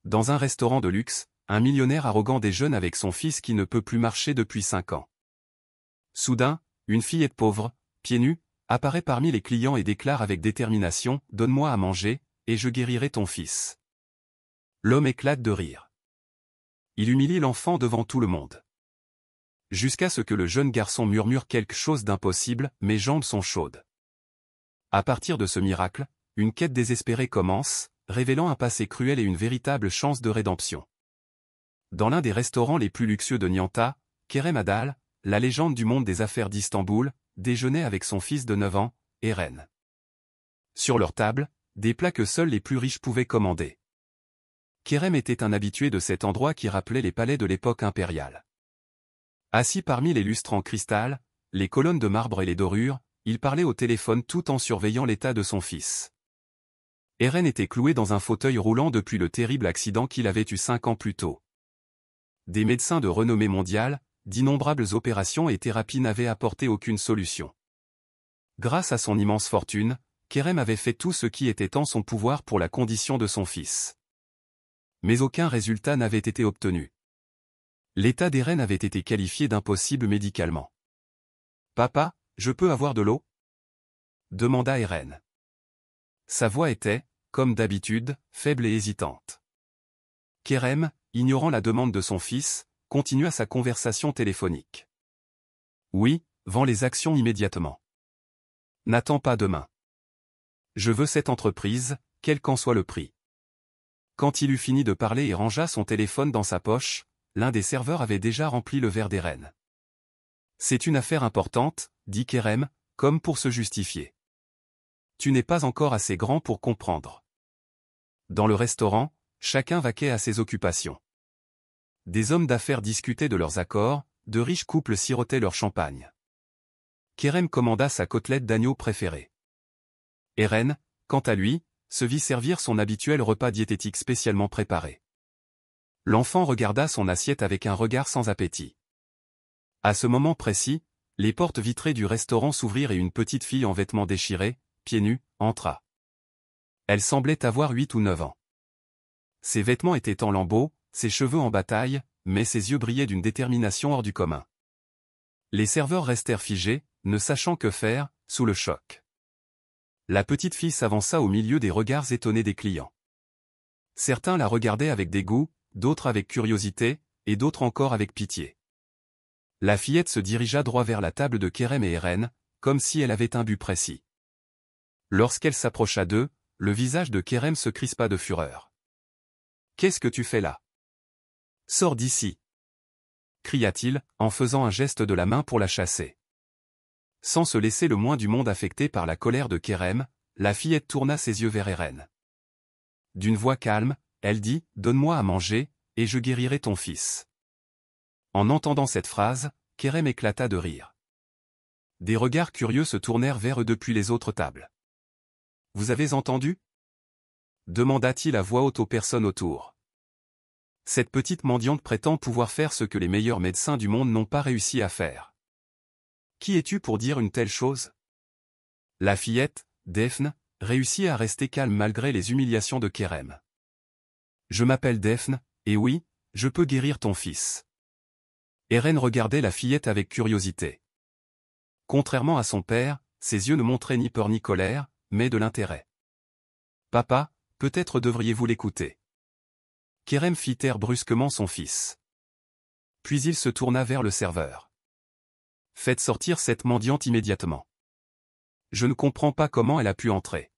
Dans un restaurant de luxe, un millionnaire arrogant déjeune avec son fils qui ne peut plus marcher depuis 5 ans. Soudain, une fillette pauvre, pieds nus, apparaît parmi les clients et déclare avec détermination « Donne-moi à manger, et je guérirai ton fils ». L'homme éclate de rire. Il humilie l'enfant devant tout le monde. Jusqu'à ce que le jeune garçon murmure quelque chose d'impossible, « Mes jambes sont chaudes ». À partir de ce miracle, une quête désespérée commence, révélant un passé cruel et une véritable chance de rédemption. Dans l'un des restaurants les plus luxueux de Nianta, Kerem Adal, la légende du monde des affaires d'Istanbul, déjeunait avec son fils de 9 ans, Eren. Sur leur table, des plats que seuls les plus riches pouvaient commander. Kerem était un habitué de cet endroit qui rappelait les palais de l'époque impériale. Assis parmi les lustres en cristal, les colonnes de marbre et les dorures, il parlait au téléphone tout en surveillant l'état de son fils. Eren était cloué dans un fauteuil roulant depuis le terrible accident qu'il avait eu 5 ans plus tôt. Des médecins de renommée mondiale, d'innombrables opérations et thérapies n'avaient apporté aucune solution. Grâce à son immense fortune, Kerem avait fait tout ce qui était en son pouvoir pour la condition de son fils. Mais aucun résultat n'avait été obtenu. L'état d'Eren avait été qualifié d'impossible médicalement. « Papa, je peux avoir de l'eau » demanda Eren. Sa voix était, comme d'habitude, faible et hésitante. Kerem, ignorant la demande de son fils, continua sa conversation téléphonique. « Oui, vends les actions immédiatement. N'attends pas demain. Je veux cette entreprise, quel qu'en soit le prix. » Quand il eut fini de parler et rangea son téléphone dans sa poche, l'un des serveurs avait déjà rempli le verre d'Eren. « C'est une affaire importante, » dit Kerem, comme pour se justifier. « Tu n'es pas encore assez grand pour comprendre. » Dans le restaurant, chacun vaquait à ses occupations. Des hommes d'affaires discutaient de leurs accords, de riches couples sirotaient leur champagne. Kerem commanda sa côtelette d'agneau préférée. Eren, quant à lui, se vit servir son habituel repas diététique spécialement préparé. L'enfant regarda son assiette avec un regard sans appétit. À ce moment précis, les portes vitrées du restaurant s'ouvrirent et une petite fille en vêtements déchirés, pieds nus, entra. Elle semblait avoir 8 ou 9 ans. Ses vêtements étaient en lambeaux, ses cheveux en bataille, mais ses yeux brillaient d'une détermination hors du commun. Les serveurs restèrent figés, ne sachant que faire, sous le choc. La petite fille s'avança au milieu des regards étonnés des clients. Certains la regardaient avec dégoût, d'autres avec curiosité, et d'autres encore avec pitié. La fillette se dirigea droit vers la table de Kerem et Eren, comme si elle avait un but précis. Lorsqu'elle s'approcha d'eux, le visage de Kerem se crispa de fureur. « Qu'est-ce que tu fais là ? Sors d'ici !» cria-t-il, en faisant un geste de la main pour la chasser. Sans se laisser le moins du monde affecté par la colère de Kerem, la fillette tourna ses yeux vers Eren. D'une voix calme, elle dit « Donne-moi à manger, et je guérirai ton fils. » En entendant cette phrase, Kerem éclata de rire. Des regards curieux se tournèrent vers eux depuis les autres tables. « Vous avez entendu ?» demanda-t-il à voix haute aux personnes autour. Cette petite mendiante prétend pouvoir faire ce que les meilleurs médecins du monde n'ont pas réussi à faire. Qui es-tu pour dire une telle chose ? La fillette, Daphne, réussit à rester calme malgré les humiliations de Kerem. Je m'appelle Daphne, et oui, je peux guérir ton fils. Eren regardait la fillette avec curiosité. Contrairement à son père, ses yeux ne montraient ni peur ni colère, mais de l'intérêt. Papa, peut-être devriez-vous l'écouter. Kerem fit taire brusquement son fils. Puis il se tourna vers le serveur. Faites sortir cette mendiante immédiatement. Je ne comprends pas comment elle a pu entrer.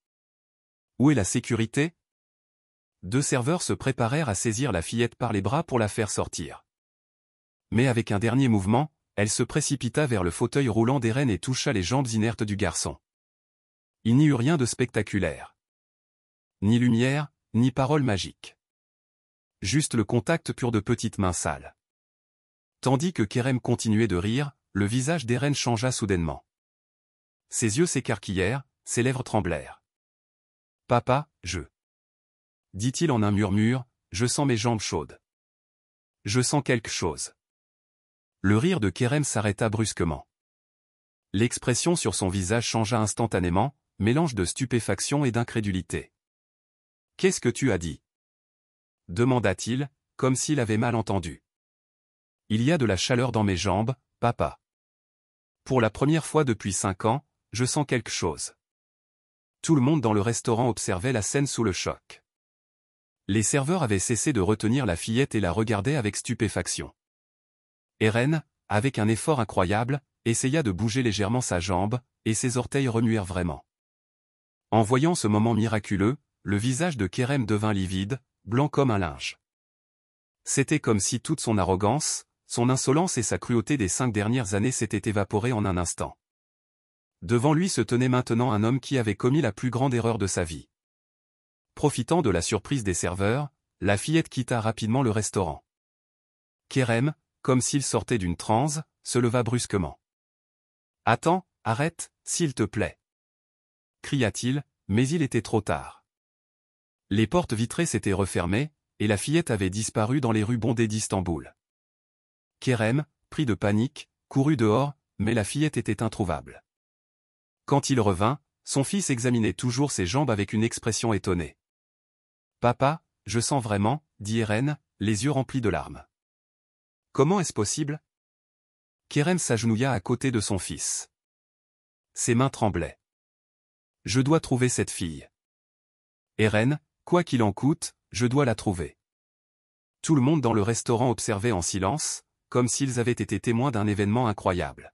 Où est la sécurité ? 2 serveurs se préparèrent à saisir la fillette par les bras pour la faire sortir. Mais avec un dernier mouvement, elle se précipita vers le fauteuil roulant d'Eren et toucha les jambes inertes du garçon. Il n'y eut rien de spectaculaire. Ni lumière, ni parole magique. Juste le contact pur de petites mains sales. Tandis que Kerem continuait de rire, le visage d'Eren changea soudainement. Ses yeux s'écarquillèrent, ses lèvres tremblèrent. « Papa, dit-il en un murmure, je sens mes jambes chaudes. Je sens quelque chose. » Le rire de Kerem s'arrêta brusquement. L'expression sur son visage changea instantanément, mélange de stupéfaction et d'incrédulité. « Qu'est-ce que tu as dit ? demanda-t-il, comme s'il avait mal entendu. Il y a de la chaleur dans mes jambes, papa. Pour la première fois depuis 5 ans, je sens quelque chose. Tout le monde dans le restaurant observait la scène sous le choc. Les serveurs avaient cessé de retenir la fillette et la regardaient avec stupéfaction. Eren, avec un effort incroyable, essaya de bouger légèrement sa jambe, et ses orteils remuèrent vraiment. En voyant ce moment miraculeux, le visage de Kerem devint livide, blanc comme un linge. C'était comme si toute son arrogance, son insolence et sa cruauté des 5 dernières années s'étaient évaporées en un instant. Devant lui se tenait maintenant un homme qui avait commis la plus grande erreur de sa vie. Profitant de la surprise des serveurs, la fillette quitta rapidement le restaurant. Kerem, comme s'il sortait d'une transe, se leva brusquement. « Attends, arrête, s'il te plaît !» cria-t-il, mais il était trop tard. Les portes vitrées s'étaient refermées, et la fillette avait disparu dans les rues bondées d'Istanbul. Kerem, pris de panique, courut dehors, mais la fillette était introuvable. Quand il revint, son fils examinait toujours ses jambes avec une expression étonnée. « Papa, je sens vraiment, » dit Eren, les yeux remplis de larmes. « Comment est-ce possible ?» Kerem s'agenouilla à côté de son fils. Ses mains tremblaient. « Je dois trouver cette fille. Eren, quoi qu'il en coûte, je dois la trouver. » Tout le monde dans le restaurant observait en silence, comme s'ils avaient été témoins d'un événement incroyable.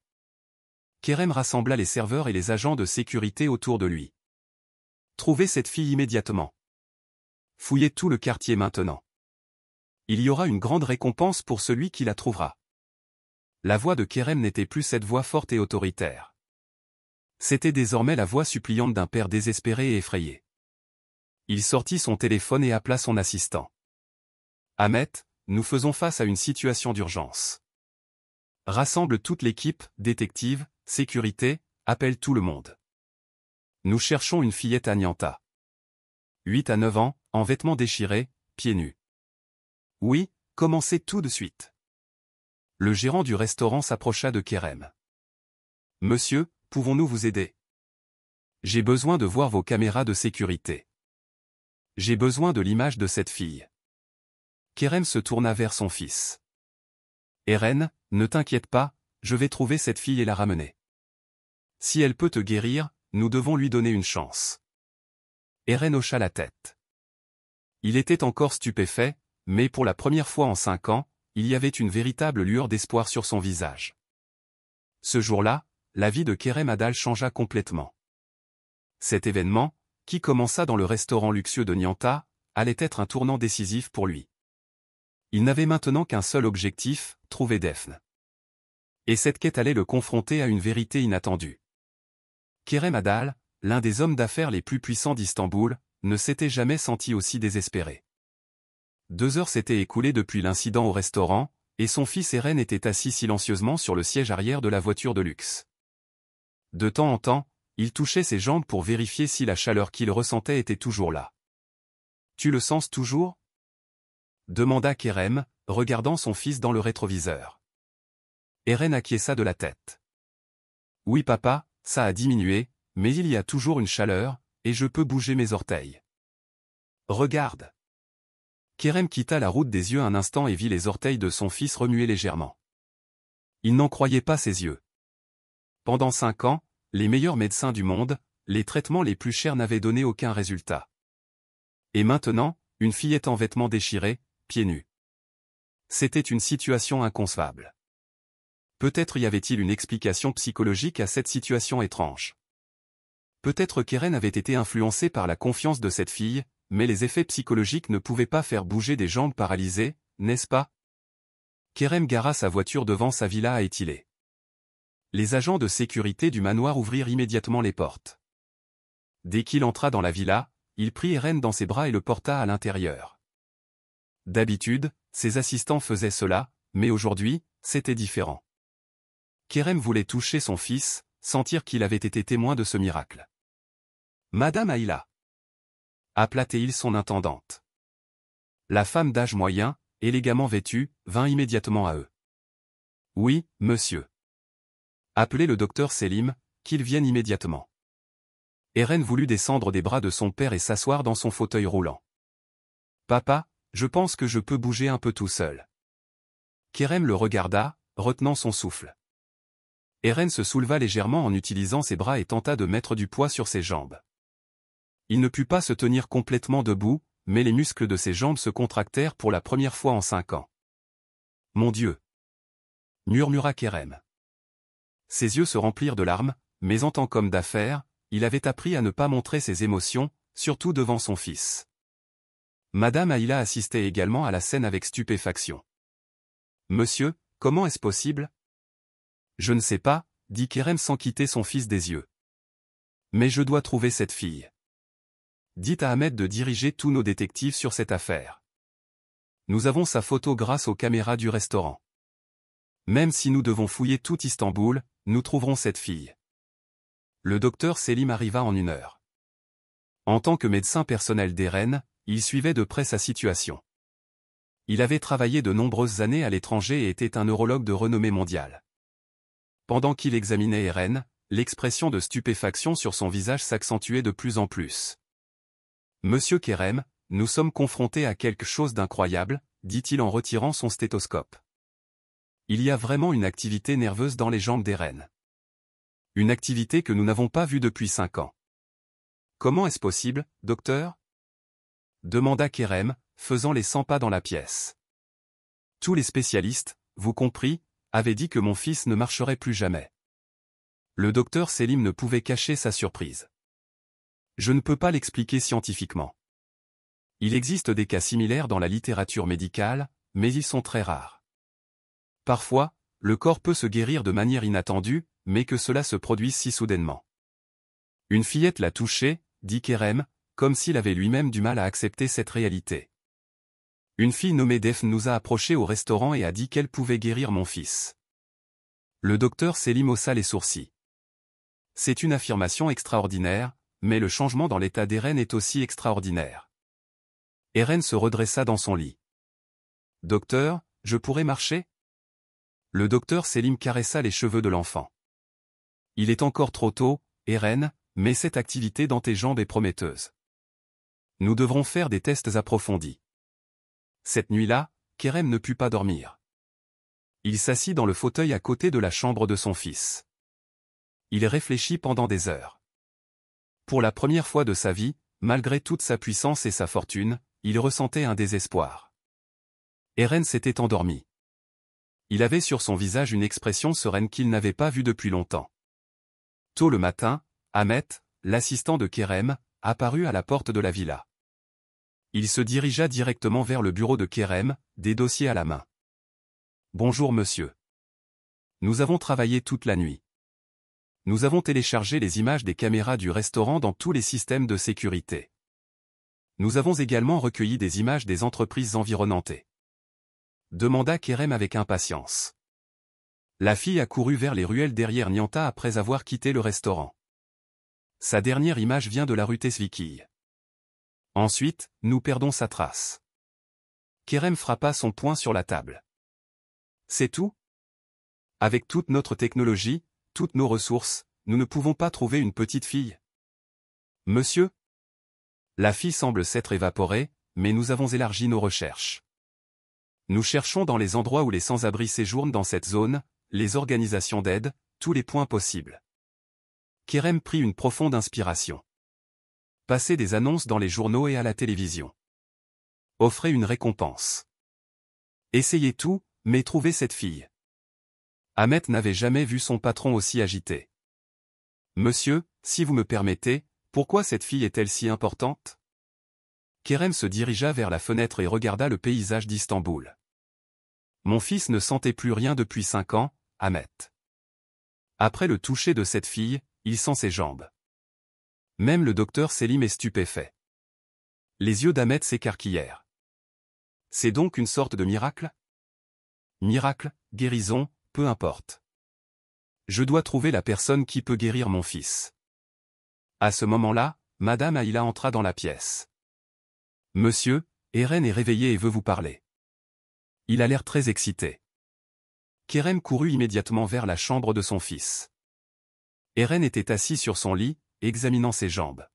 Kerem rassembla les serveurs et les agents de sécurité autour de lui. « Trouvez cette fille immédiatement. Fouillez tout le quartier maintenant. Il y aura une grande récompense pour celui qui la trouvera. » La voix de Kerem n'était plus cette voix forte et autoritaire. C'était désormais la voix suppliante d'un père désespéré et effrayé. Il sortit son téléphone et appela son assistant. « Ahmet, nous faisons face à une situation d'urgence. Rassemble toute l'équipe, détective, sécurité, appelle tout le monde. Nous cherchons une fillette à Nianta. 8 à 9 ans, en vêtements déchirés, pieds nus. Oui, commencez tout de suite. » Le gérant du restaurant s'approcha de Kerem. « Monsieur, pouvons-nous vous aider? J'ai besoin de voir vos caméras de sécurité. J'ai besoin de l'image de cette fille. » Kerem se tourna vers son fils. « Eren, ne t'inquiète pas, je vais trouver cette fille et la ramener. Si elle peut te guérir, nous devons lui donner une chance. » Eren hocha la tête. Il était encore stupéfait, mais pour la première fois en 5 ans, il y avait une véritable lueur d'espoir sur son visage. Ce jour-là, la vie de Kerem Adal changea complètement. Cet événement, qui commença dans le restaurant luxueux de Nianta, allait être un tournant décisif pour lui. Il n'avait maintenant qu'un seul objectif, trouver Defne. Et cette quête allait le confronter à une vérité inattendue. Kerem Adal, l'un des hommes d'affaires les plus puissants d'Istanbul, ne s'était jamais senti aussi désespéré. 2 heures s'étaient écoulées depuis l'incident au restaurant, et son fils Eren était assis silencieusement sur le siège arrière de la voiture de luxe. De temps en temps, il touchait ses jambes pour vérifier si la chaleur qu'il ressentait était toujours là. « Tu le sens toujours ?» demanda Kerem, regardant son fils dans le rétroviseur. Eren acquiesça de la tête. « Oui papa, ça a diminué, mais il y a toujours une chaleur, et je peux bouger mes orteils. Regarde. » Kerem quitta la route des yeux un instant et vit les orteils de son fils remuer légèrement. Il n'en croyait pas ses yeux. Pendant 5 ans, les meilleurs médecins du monde, les traitements les plus chers n'avaient donné aucun résultat. Et maintenant, une fillette en vêtements déchirés, pieds nus. C'était une situation inconcevable. Peut-être y avait-il une explication psychologique à cette situation étrange. Peut-être Kerem avait été influencé par la confiance de cette fille, mais les effets psychologiques ne pouvaient pas faire bouger des jambes paralysées, n'est-ce pas? Kerem gara sa voiture devant sa villa à Étilé. Les agents de sécurité du manoir ouvrirent immédiatement les portes. Dès qu'il entra dans la villa, il prit Eren dans ses bras et le porta à l'intérieur. D'habitude, ses assistants faisaient cela, mais aujourd'hui, c'était différent. Kerem voulait toucher son fils, sentir qu'il avait été témoin de ce miracle. « Madame Ayla » appela-t-il son intendante. La femme d'âge moyen, élégamment vêtue, vint immédiatement à eux. « Oui, monsieur. » Appelez le docteur Selim, qu'il vienne immédiatement. Eren voulut descendre des bras de son père et s'asseoir dans son fauteuil roulant. « Papa, Je pense que je peux bouger un peu tout seul. Kerem le regarda, retenant son souffle. Eren se souleva légèrement en utilisant ses bras et tenta de mettre du poids sur ses jambes. Il ne put pas se tenir complètement debout, mais les muscles de ses jambes se contractèrent pour la première fois en 5 ans. « Mon Dieu !» murmura Kerem. Ses yeux se remplirent de larmes, mais en tant qu'homme d'affaires, il avait appris à ne pas montrer ses émotions, surtout devant son fils. Madame Ayla assistait également à la scène avec stupéfaction. « Monsieur, comment est-ce possible ? » « Je ne sais pas, » dit Kerem sans quitter son fils des yeux. « Mais je dois trouver cette fille. Dites à Ahmed de diriger tous nos détectives sur cette affaire. Nous avons sa photo grâce aux caméras du restaurant. Même si nous devons fouiller tout Istanbul, nous trouverons cette fille. » Le docteur Selim arriva en 1 heure. En tant que médecin personnel d'Eren, il suivait de près sa situation. Il avait travaillé de nombreuses années à l'étranger et était un neurologue de renommée mondiale. Pendant qu'il examinait Eren, l'expression de stupéfaction sur son visage s'accentuait de plus en plus. « Monsieur Kerem, nous sommes confrontés à quelque chose d'incroyable, » dit-il en retirant son stéthoscope. « Il y a vraiment une activité nerveuse dans les jambes d'Eren. Une activité que nous n'avons pas vue depuis 5 ans. »« Comment est-ce possible, docteur ?» demanda Kerem, faisant les 100 pas dans la pièce. « Tous les spécialistes, vous compris, avaient dit que mon fils ne marcherait plus jamais. » Le docteur Selim ne pouvait cacher sa surprise. « Je ne peux pas l'expliquer scientifiquement. Il existe des cas similaires dans la littérature médicale, mais ils sont très rares. Parfois, le corps peut se guérir de manière inattendue, mais que cela se produise si soudainement. »« Une fillette l'a touché, » dit Kerem, comme s'il avait lui-même du mal à accepter cette réalité. « Une fille nommée Defne nous a approchés au restaurant et a dit qu'elle pouvait guérir mon fils. » Le docteur Selim haussa les sourcils. « C'est une affirmation extraordinaire, mais le changement dans l'état d'Eren est aussi extraordinaire. » Eren se redressa dans son lit. « Docteur, je pourrais marcher ?» Le docteur Selim caressa les cheveux de l'enfant. « Il est encore trop tôt, Eren, mais cette activité dans tes jambes est prometteuse. Nous devrons faire des tests approfondis. » Cette nuit-là, Kerem ne put pas dormir. Il s'assit dans le fauteuil à côté de la chambre de son fils. Il réfléchit pendant des heures. Pour la première fois de sa vie, malgré toute sa puissance et sa fortune, il ressentait un désespoir. Eren s'était endormi. Il avait sur son visage une expression sereine qu'il n'avait pas vue depuis longtemps. Tôt le matin, Ahmet, l'assistant de Kerem, apparut à la porte de la villa. Il se dirigea directement vers le bureau de Kerem, des dossiers à la main. « Bonjour monsieur. Nous avons travaillé toute la nuit. Nous avons téléchargé les images des caméras du restaurant dans tous les systèmes de sécurité. Nous avons également recueilli des images des entreprises environnantes. » demanda Kerem avec impatience. La fille accourut vers les ruelles derrière Nianta après avoir quitté le restaurant. Sa dernière image vient de la rue Tesvikiy. Ensuite, nous perdons sa trace. Kerem frappa son poing sur la table. C'est tout ? Avec toute notre technologie, toutes nos ressources, nous ne pouvons pas trouver une petite fille. Monsieur ? La fille semble s'être évaporée, mais nous avons élargi nos recherches. Nous cherchons dans les endroits où les sans-abri séjournent dans cette zone, les organisations d'aide, tous les points possibles. Kerem prit une profonde inspiration. Passer des annonces dans les journaux et à la télévision. Offrez une récompense. Essayez tout, mais trouvez cette fille. Ahmet n'avait jamais vu son patron aussi agité. Monsieur, si vous me permettez, pourquoi cette fille est-elle si importante ? Kerem se dirigea vers la fenêtre et regarda le paysage d'Istanbul. Mon fils ne sentait plus rien depuis 5 ans, Ahmet. Après le toucher de cette fille, il sent ses jambes. Même le docteur Selim est stupéfait. Les yeux d'Ahmet s'écarquillèrent. C'est donc une sorte de miracle ? Miracle, guérison, peu importe. Je dois trouver la personne qui peut guérir mon fils. À ce moment-là, Madame Ayla entra dans la pièce. Monsieur, Eren est réveillé et veut vous parler. Il a l'air très excité. Kerem courut immédiatement vers la chambre de son fils. Eren était assis sur son lit, examinant ses jambes.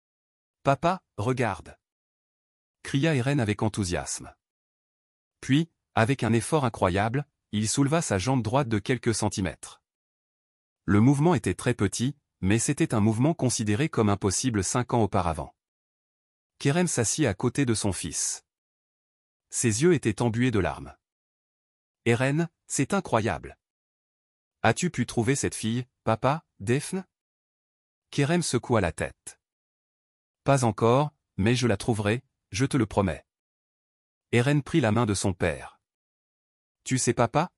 « Papa, regarde !» cria Eren avec enthousiasme. Puis, avec un effort incroyable, il souleva sa jambe droite de quelques centimètres. Le mouvement était très petit, mais c'était un mouvement considéré comme impossible 5 ans auparavant. Kerem s'assit à côté de son fils. Ses yeux étaient embués de larmes. Eren, c'est incroyable. As-tu pu trouver cette fille, papa, Daphne? Kerem secoua la tête. Pas encore, mais je la trouverai, je te le promets. Eren prit la main de son père. Tu sais papa?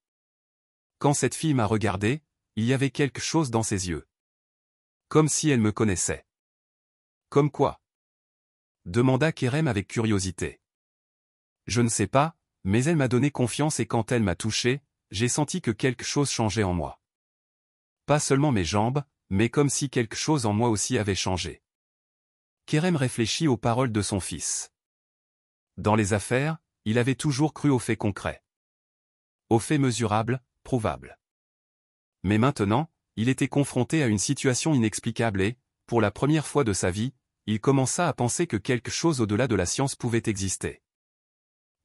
Quand cette fille m'a regardé, il y avait quelque chose dans ses yeux. Comme si elle me connaissait. Comme quoi? Demanda Kerem avec curiosité. Je ne sais pas, mais elle m'a donné confiance et quand elle m'a touché, j'ai senti que quelque chose changeait en moi. Pas seulement mes jambes, mais comme si quelque chose en moi aussi avait changé. Kerem réfléchit aux paroles de son fils. Dans les affaires, il avait toujours cru aux faits concrets. Aux faits mesurables, prouvables. Mais maintenant, il était confronté à une situation inexplicable et, pour la première fois de sa vie, il commença à penser que quelque chose au-delà de la science pouvait exister.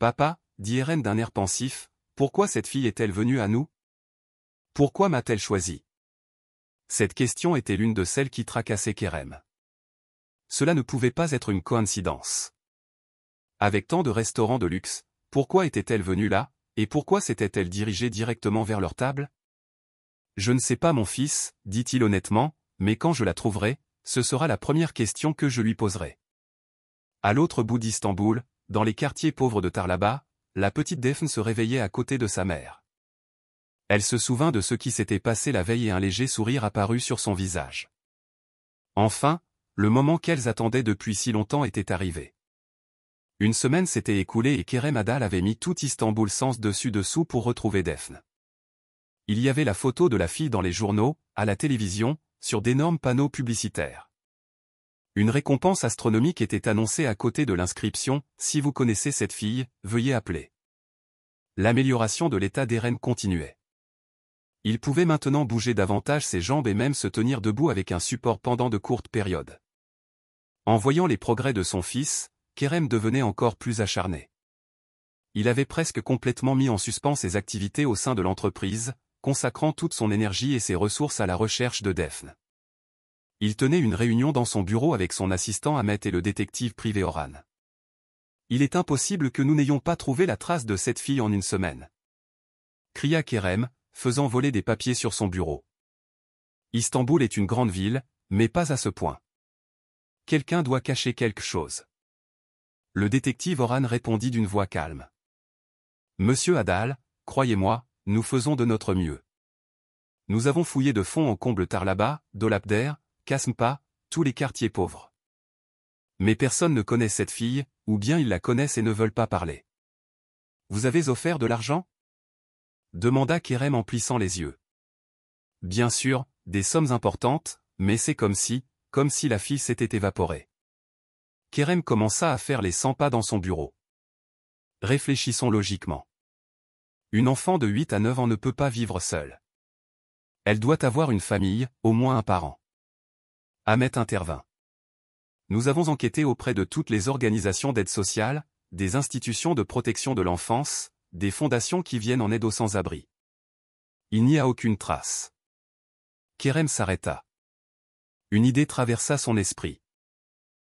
Papa, dit Eren d'un air pensif, pourquoi cette fille est-elle venue à nous? Pourquoi m'a-t-elle choisi? Cette question était l'une de celles qui tracassaient Kerem. Cela ne pouvait pas être une coïncidence. Avec tant de restaurants de luxe, pourquoi était-elle venue là, et pourquoi s'était-elle dirigée directement vers leur table? Je ne sais pas mon fils, dit-il honnêtement, mais quand je la trouverai, ce sera la première question que je lui poserai. À l'autre bout d'Istanbul, dans les quartiers pauvres de Tarlaba, la petite Daphne se réveillait à côté de sa mère. Elle se souvint de ce qui s'était passé la veille et un léger sourire apparut sur son visage. Enfin, le moment qu'elles attendaient depuis si longtemps était arrivé. Une semaine s'était écoulée et Kerem Adal avait mis tout Istanbul sens dessus-dessous pour retrouver Daphne. Il y avait la photo de la fille dans les journaux, à la télévision, sur d'énormes panneaux publicitaires. Une récompense astronomique était annoncée à côté de l'inscription « Si vous connaissez cette fille, veuillez appeler ». L'amélioration de l'état d'Eren continuait. Il pouvait maintenant bouger davantage ses jambes et même se tenir debout avec un support pendant de courtes périodes. En voyant les progrès de son fils, Kerem devenait encore plus acharné. Il avait presque complètement mis en suspens ses activités au sein de l'entreprise, consacrant toute son énergie et ses ressources à la recherche de Daphne. Il tenait une réunion dans son bureau avec son assistant Ahmet et le détective privé Orhan. Il est impossible que nous n'ayons pas trouvé la trace de cette fille en une semaine. Cria Kerem, faisant voler des papiers sur son bureau. Istanbul est une grande ville, mais pas à ce point. Quelqu'un doit cacher quelque chose. Le détective Orhan répondit d'une voix calme. Monsieur Adal, croyez-moi, nous faisons de notre mieux. Nous avons fouillé de fond en comble Tarlaba, Dolapdere, Kasmpa, tous les quartiers pauvres. Mais personne ne connaît cette fille, ou bien ils la connaissent et ne veulent pas parler. Vous avez offert de l'argent? Demanda Kerem en plissant les yeux. Bien sûr, des sommes importantes, mais c'est comme si la fille s'était évaporée. Kerem commença à faire les 100 pas dans son bureau. Réfléchissons logiquement. Une enfant de 8 à 9 ans ne peut pas vivre seule. Elle doit avoir une famille, au moins un parent. Ahmet intervint. Nous avons enquêté auprès de toutes les organisations d'aide sociale, des institutions de protection de l'enfance, des fondations qui viennent en aide aux sans-abri. Il n'y a aucune trace. Kerem s'arrêta. Une idée traversa son esprit.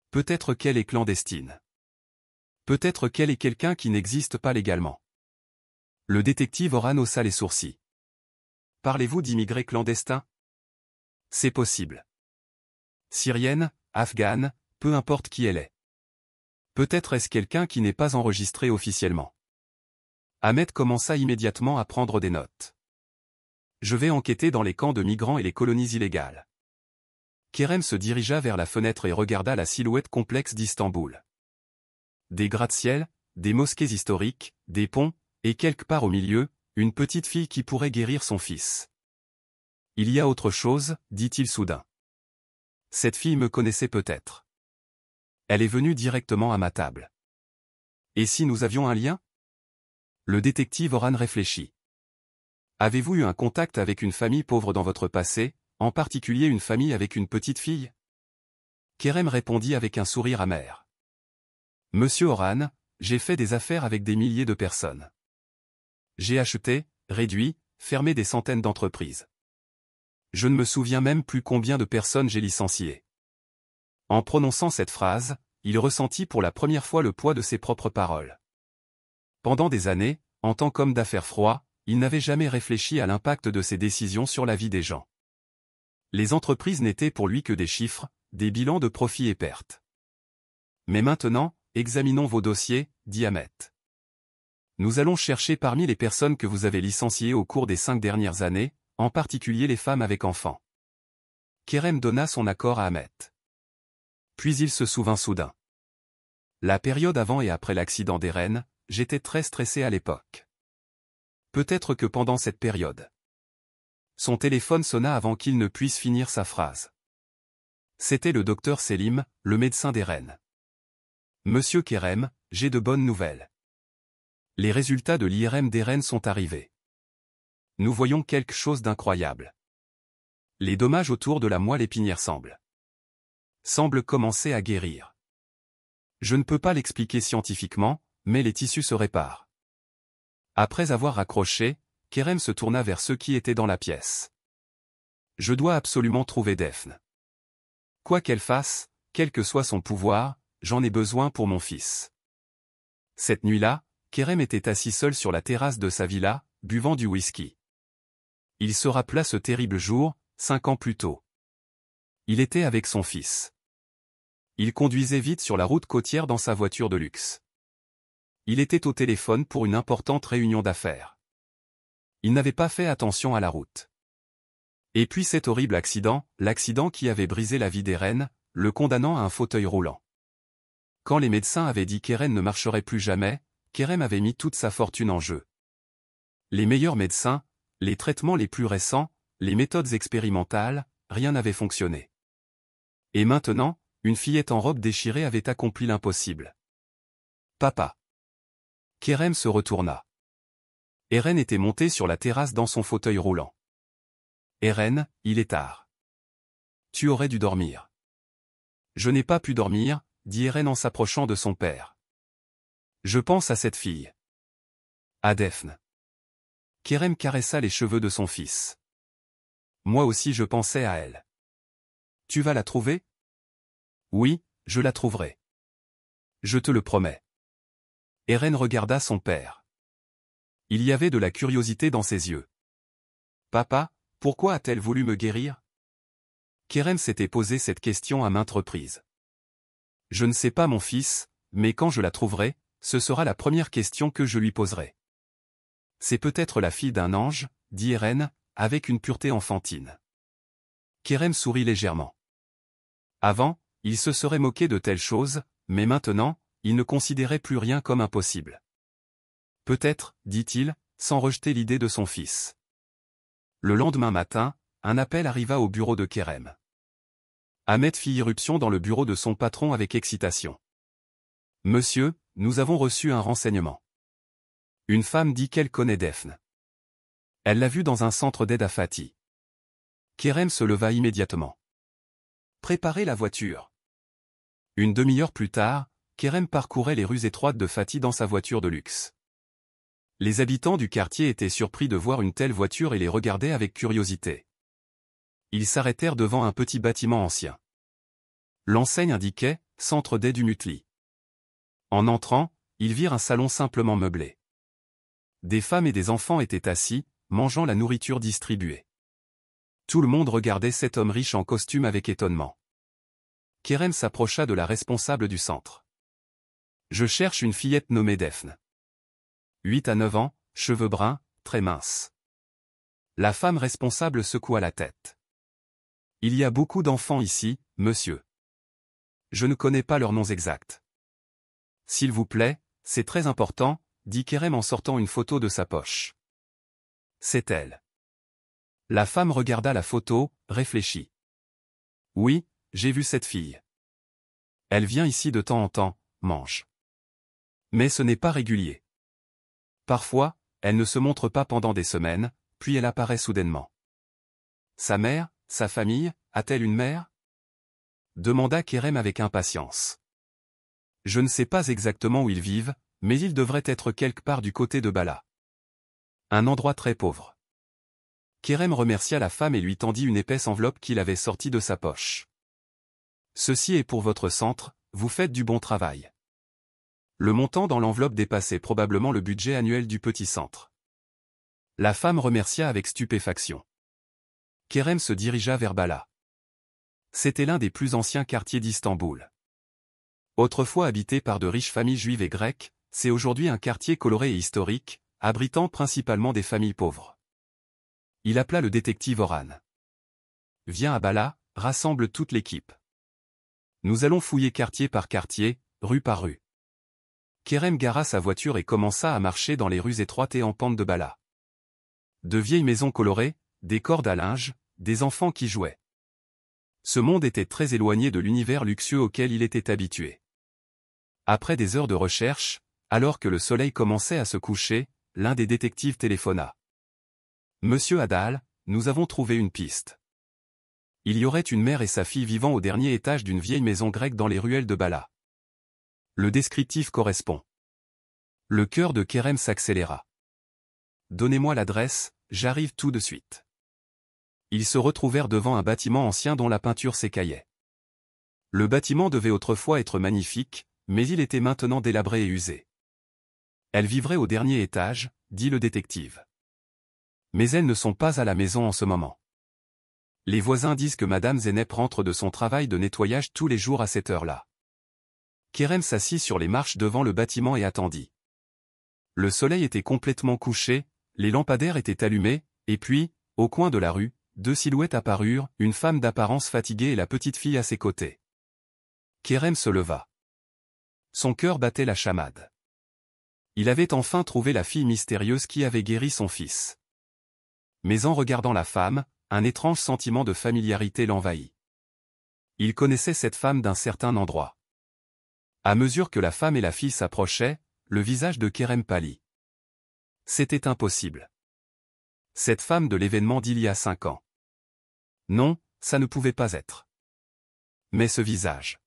Peut-être qu'elle est clandestine. Peut-être qu'elle est quelqu'un qui n'existe pas légalement. Le détective Orhan haussa les sourcils. Parlez-vous d'immigrés clandestins? C'est possible. Syrienne, afghane, peu importe qui elle est. Peut-être est-ce quelqu'un qui n'est pas enregistré officiellement. Ahmet commença immédiatement à prendre des notes. Je vais enquêter dans les camps de migrants et les colonies illégales. Kerem se dirigea vers la fenêtre et regarda la silhouette complexe d'Istanbul. Des gratte-ciel, des mosquées historiques, des ponts, et quelque part au milieu, une petite fille qui pourrait guérir son fils. Il y a autre chose, dit-il soudain. Cette fille me connaissait peut-être. Elle est venue directement à ma table. Et si nous avions un lien? Le détective Orhan réfléchit. Avez-vous eu un contact avec une famille pauvre dans votre passé, en particulier une famille avec une petite fille? Kerem répondit avec un sourire amer. Monsieur Oran, j'ai fait des affaires avec des milliers de personnes. J'ai acheté, réduit, fermé des centaines d'entreprises. Je ne me souviens même plus combien de personnes j'ai licenciées. En prononçant cette phrase, il ressentit pour la première fois le poids de ses propres paroles. Pendant des années, en tant qu'homme d'affaires froid, il n'avait jamais réfléchi à l'impact de ses décisions sur la vie des gens. Les entreprises n'étaient pour lui que des chiffres, des bilans de profits et pertes. Mais maintenant, examinons vos dossiers, dit Ahmet. Nous allons chercher parmi les personnes que vous avez licenciées au cours des 5 dernières années, en particulier les femmes avec enfants. Kerem donna son accord à Ahmet. Puis il se souvint soudain. La période avant et après l'accident d'Eren, j'étais très stressé à l'époque. Peut-être que pendant cette période. Son téléphone sonna avant qu'il ne puisse finir sa phrase. C'était le docteur Selim, le médecin d'Eren. Monsieur Kerem, j'ai de bonnes nouvelles. Les résultats de l'IRM d'Eren sont arrivés. Nous voyons quelque chose d'incroyable. Les dommages autour de la moelle épinière semblent commencer à guérir. Je ne peux pas l'expliquer scientifiquement, mais les tissus se réparent. Après avoir raccroché, Kerem se tourna vers ceux qui étaient dans la pièce. Je dois absolument trouver Daphne. Quoi qu'elle fasse, quel que soit son pouvoir, j'en ai besoin pour mon fils. Cette nuit-là, Kerem était assis seul sur la terrasse de sa villa, buvant du whisky. Il se rappela ce terrible jour, 5 ans plus tôt. Il était avec son fils. Il conduisait vite sur la route côtière dans sa voiture de luxe. Il était au téléphone pour une importante réunion d'affaires. Il n'avait pas fait attention à la route. Et puis cet horrible accident, l'accident qui avait brisé la vie d'Eren, le condamnant à un fauteuil roulant. Quand les médecins avaient dit qu'Eren ne marcherait plus jamais, Kerem avait mis toute sa fortune en jeu. Les meilleurs médecins, les traitements les plus récents, les méthodes expérimentales, rien n'avait fonctionné. Et maintenant, une fillette en robe déchirée avait accompli l'impossible. Papa. Kerem se retourna. Eren était monté sur la terrasse dans son fauteuil roulant. Eren, il est tard. Tu aurais dû dormir. Je n'ai pas pu dormir, dit Eren en s'approchant de son père. Je pense à cette fille. À Daphne. Kerem caressa les cheveux de son fils. Moi aussi je pensais à elle. Tu vas la trouver? Oui, je la trouverai. Je te le promets. Eren regarda son père. Il y avait de la curiosité dans ses yeux. Papa, pourquoi a-t-elle voulu me guérir? Kerem s'était posé cette question à maintes reprises. Je ne sais pas mon fils, mais quand je la trouverai, ce sera la première question que je lui poserai. C'est peut-être la fille d'un ange, dit Eren, avec une pureté enfantine. Kerem sourit légèrement. Avant, il se serait moqué de telles choses, mais maintenant, il ne considérait plus rien comme impossible. Peut-être, dit-il, sans rejeter l'idée de son fils. Le lendemain matin, un appel arriva au bureau de Kerem. Ahmet fit irruption dans le bureau de son patron avec excitation. Monsieur, nous avons reçu un renseignement. Une femme dit qu'elle connaît Daphne. Elle l'a vue dans un centre d'aide à Fatih. Kerem se leva immédiatement. Préparez la voiture. Une demi-heure plus tard, Kerem parcourait les rues étroites de Fatih dans sa voiture de luxe. Les habitants du quartier étaient surpris de voir une telle voiture et les regardaient avec curiosité. Ils s'arrêtèrent devant un petit bâtiment ancien. L'enseigne indiquait « Centre d'aide Umutli ». En entrant, ils virent un salon simplement meublé. Des femmes et des enfants étaient assis, mangeant la nourriture distribuée. Tout le monde regardait cet homme riche en costume avec étonnement. Kerem s'approcha de la responsable du centre. « Je cherche une fillette nommée Daphne. 8 à 9 ans, cheveux bruns, très minces. » La femme responsable secoua la tête. « Il y a beaucoup d'enfants ici, monsieur. Je ne connais pas leurs noms exacts. » « S'il vous plaît, c'est très important, » dit Kerem en sortant une photo de sa poche. C'est elle. La femme regarda la photo, réfléchit. « Oui, j'ai vu cette fille. Elle vient ici de temps en temps, mange. Mais ce n'est pas régulier. Parfois, elle ne se montre pas pendant des semaines, puis elle apparaît soudainement. Sa mère, sa famille, a-t-elle une mère? Demanda Kerem avec impatience. Je ne sais pas exactement où ils vivent, mais ils devraient être quelque part du côté de Bala. Un endroit très pauvre. Kerem remercia la femme et lui tendit une épaisse enveloppe qu'il avait sortie de sa poche. Ceci est pour votre centre, vous faites du bon travail. Le montant dans l'enveloppe dépassait probablement le budget annuel du petit centre. La femme remercia avec stupéfaction. Kerem se dirigea vers Bala. C'était l'un des plus anciens quartiers d'Istanbul. Autrefois habité par de riches familles juives et grecques, c'est aujourd'hui un quartier coloré et historique, abritant principalement des familles pauvres. Il appela le détective Orhan. Viens à Bala, rassemble toute l'équipe. Nous allons fouiller quartier par quartier, rue par rue. Kerem gara sa voiture et commença à marcher dans les rues étroites et en pente de Bala. De vieilles maisons colorées, des cordes à linge, des enfants qui jouaient. Ce monde était très éloigné de l'univers luxueux auquel il était habitué. Après des heures de recherche, alors que le soleil commençait à se coucher, l'un des détectives téléphona. Monsieur Adal, nous avons trouvé une piste. Il y aurait une mère et sa fille vivant au dernier étage d'une vieille maison grecque dans les ruelles de Bala. Le descriptif correspond. Le cœur de Kerem s'accéléra. Donnez-moi l'adresse, j'arrive tout de suite. Ils se retrouvèrent devant un bâtiment ancien dont la peinture s'écaillait. Le bâtiment devait autrefois être magnifique, mais il était maintenant délabré et usé. Elle vivrait au dernier étage, dit le détective. Mais elles ne sont pas à la maison en ce moment. Les voisins disent que Madame Zeynep rentre de son travail de nettoyage tous les jours à cette heure-là. Kerem s'assit sur les marches devant le bâtiment et attendit. Le soleil était complètement couché, les lampadaires étaient allumés, et puis, au coin de la rue, deux silhouettes apparurent, une femme d'apparence fatiguée et la petite fille à ses côtés. Kerem se leva. Son cœur battait la chamade. Il avait enfin trouvé la fille mystérieuse qui avait guéri son fils. Mais en regardant la femme, un étrange sentiment de familiarité l'envahit. Il connaissait cette femme d'un certain endroit. À mesure que la femme et la fille s'approchaient, le visage de Kerem pâlit. C'était impossible. Cette femme de l'événement d'il y a 5 ans. Non, ça ne pouvait pas être. Mais ce visage.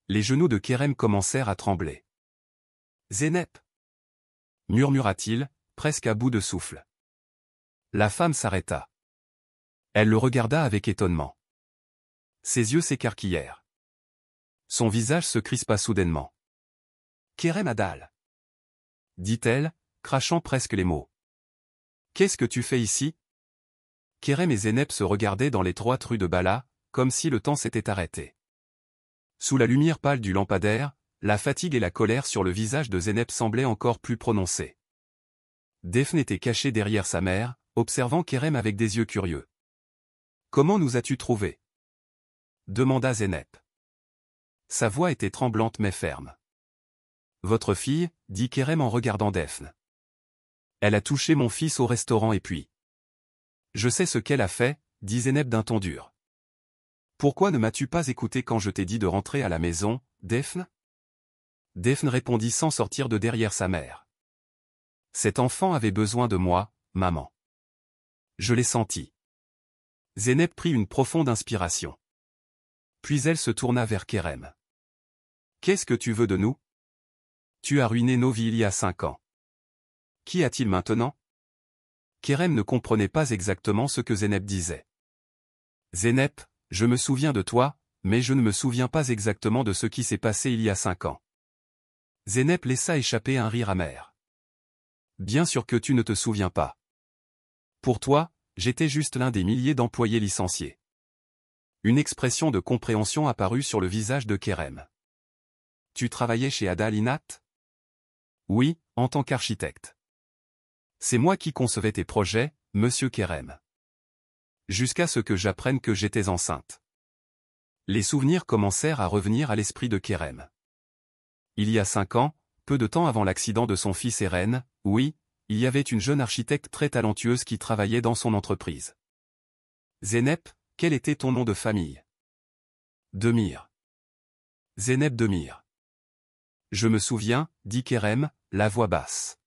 Les genoux de Kerem commencèrent à trembler. Zeynep, murmura-t-il, presque à bout de souffle. La femme s'arrêta. Elle le regarda avec étonnement. Ses yeux s'écarquillèrent. Son visage se crispa soudainement. Kerem Adal, dit-elle, crachant presque les mots. Qu'est-ce que tu fais ici? Kerem et Zeynep se regardaient dans l'étroite rue de Bala, comme si le temps s'était arrêté. Sous la lumière pâle du lampadaire, la fatigue et la colère sur le visage de Zeynep semblaient encore plus prononcées. Defne était cachée derrière sa mère, observant Kerem avec des yeux curieux. « Comment nous as-tu trouvés » demanda Zeynep. Sa voix était tremblante mais ferme. « Votre fille, dit Kerem en regardant Defne. Elle a touché mon fils au restaurant et puis... Je sais ce qu'elle a fait, dit Zeynep d'un ton dur. Pourquoi ne m'as-tu pas écouté quand je t'ai dit de rentrer à la maison, Defne? Defne répondit sans sortir de derrière sa mère. Cet enfant avait besoin de moi, maman. Je l'ai senti. Zeynep prit une profonde inspiration. Puis elle se tourna vers Kerem. Qu'est-ce que tu veux de nous? Tu as ruiné nos vies il y a 5 ans. Qui a-t-il maintenant? Kerem ne comprenait pas exactement ce que Zeynep disait. Zeynep, je me souviens de toi, mais je ne me souviens pas exactement de ce qui s'est passé il y a 5 ans. Zeynep laissa échapper un rire amer. Bien sûr que tu ne te souviens pas. Pour toi, j'étais juste l'un des milliers d'employés licenciés. Une expression de compréhension apparut sur le visage de Kerem. Tu travaillais chez Adal Inat? Oui, en tant qu'architecte. C'est moi qui concevais tes projets, monsieur Kerem. Jusqu'à ce que j'apprenne que j'étais enceinte. Les souvenirs commencèrent à revenir à l'esprit de Kerem. Il y a 5 ans, peu de temps avant l'accident de son fils Eren, oui, il y avait une jeune architecte très talentueuse qui travaillait dans son entreprise. Zeynep, quel était ton nom de famille? Demir. Zeynep Demir. Je me souviens, dit Kerem, la voix basse.